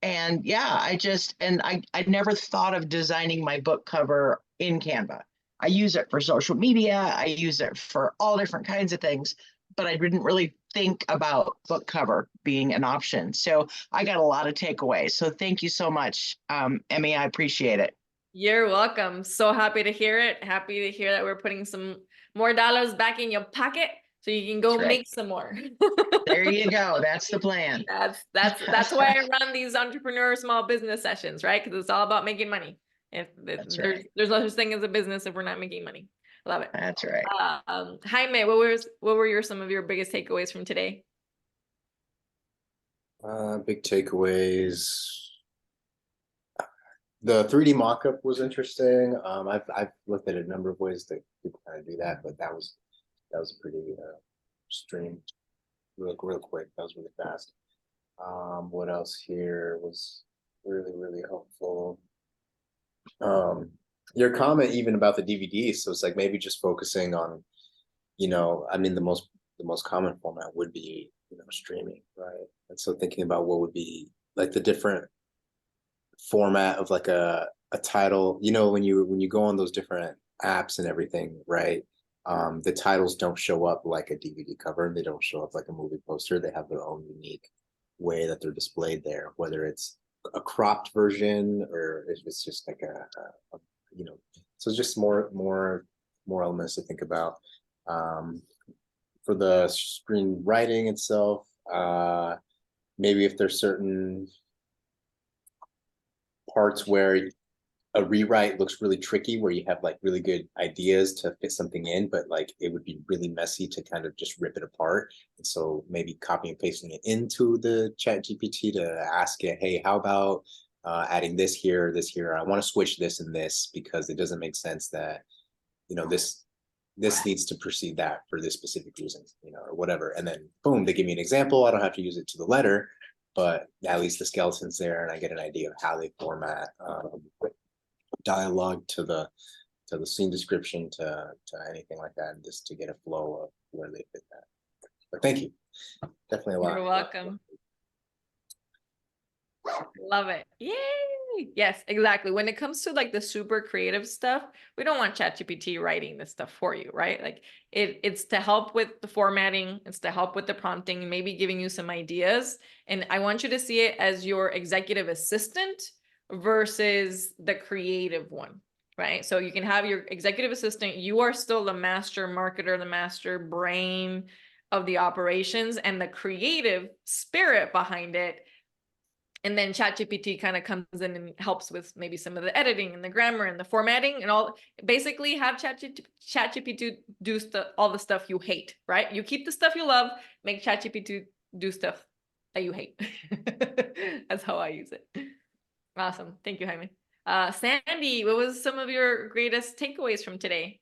And yeah, I never thought of designing my book cover in Canva. I use it for social media, I use it for all different kinds of things, but I didn't really think about book cover being an option. So I got a lot of takeaways. So thank you so much, Emmy. I appreciate it. You're welcome. So happy to hear it. Happy to hear that we're putting some more dollars back in your pocket so you can go That's right. make some more. There you go. That's the plan. That's why I run these entrepreneur small business sessions, right? Because it's all about making money. If That's there's right. there's no such thing as a business if we're not making money. Love it. That's right. Jaime, what were some of your biggest takeaways from today? Big takeaways. The 3D mockup was interesting. I've looked at a number of ways that people kind of do that, but that was a pretty stream, real quick. That was really fast. What else here was really helpful? Your comment even about the DVD, so it's like maybe just focusing on, I mean the most common format would be, streaming, right? And so thinking about what would be like the different format of like a title, when you go on those different apps and everything, right? The titles don't show up like a DVD cover, they don't show up like a movie poster. They have their own unique way that they're displayed there, whether it's a cropped version or if it's just like a so just more elements to think about. For the screenwriting itself, maybe if there's certain parts where a rewrite looks really tricky, where you have like really good ideas to fit something in, but like it would be really messy to kind of just rip it apart. And so maybe copying and pasting it into the Chat GPT to ask it, hey, how about adding this here, I want to switch this and this because it doesn't make sense that, this needs to precede that for this specific reason, or whatever. And then boom, they give me an example. I don't have to use it to the letter, but at least the skeleton's there and I get an idea of how they format dialogue to the scene description to anything like that, and just to get a flow of where they fit that. But thank you. Definitely a lot. You're welcome. Love it. Yay. Yes, exactly. When it comes to like the super creative stuff, we don't want ChatGPT writing this stuff for you, right? Like it's to help with the formatting, it's to help with the prompting, maybe giving you some ideas. And I want you to see it as your executive assistant versus the creative one, right? So you can have your executive assistant, you are still the master marketer, the master brain of the operations and the creative spirit behind it. And then ChatGPT kind of comes in and helps with maybe some of the editing and the grammar and the formatting and all. Basically have ChatGPT do all the stuff you hate, right? You keep the stuff you love, make ChatGPT do stuff that you hate. That's how I use it. Awesome. Thank you, Jaime. Sandy, what was some of your greatest takeaways from today?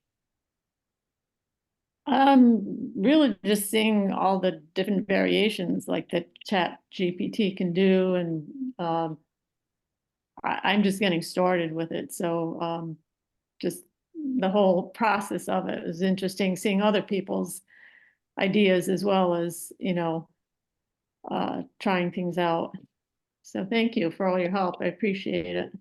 Really just seeing all the different variations like that Chat GPT can do, and I'm just getting started with it. So just the whole process of it is interesting, seeing other people's ideas as well as, trying things out. So thank you for all your help. I appreciate it.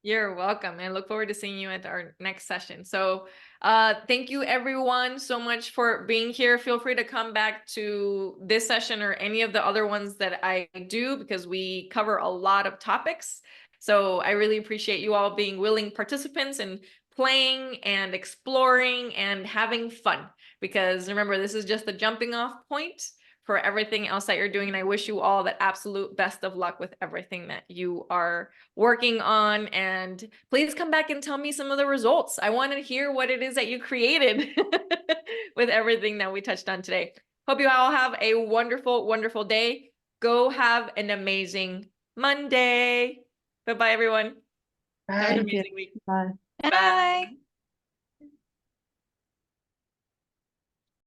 You're welcome. I look forward to seeing you at our next session. So thank you everyone so much for being here. Feel free to come back to this session or any of the other ones that I do because we cover a lot of topics. So I really appreciate you all being willing participants and playing and exploring and having fun. Because remember, this is just the jumping off point for everything else that you're doing. And I wish you all the absolute best of luck with everything that you are working on. And please come back and tell me some of the results. I want to hear what it is that you created with everything that we touched on today. Hope you all have a wonderful, wonderful day. Go have an amazing Monday. Bye-bye, everyone. Have an Thank you. amazing week. Bye. Bye.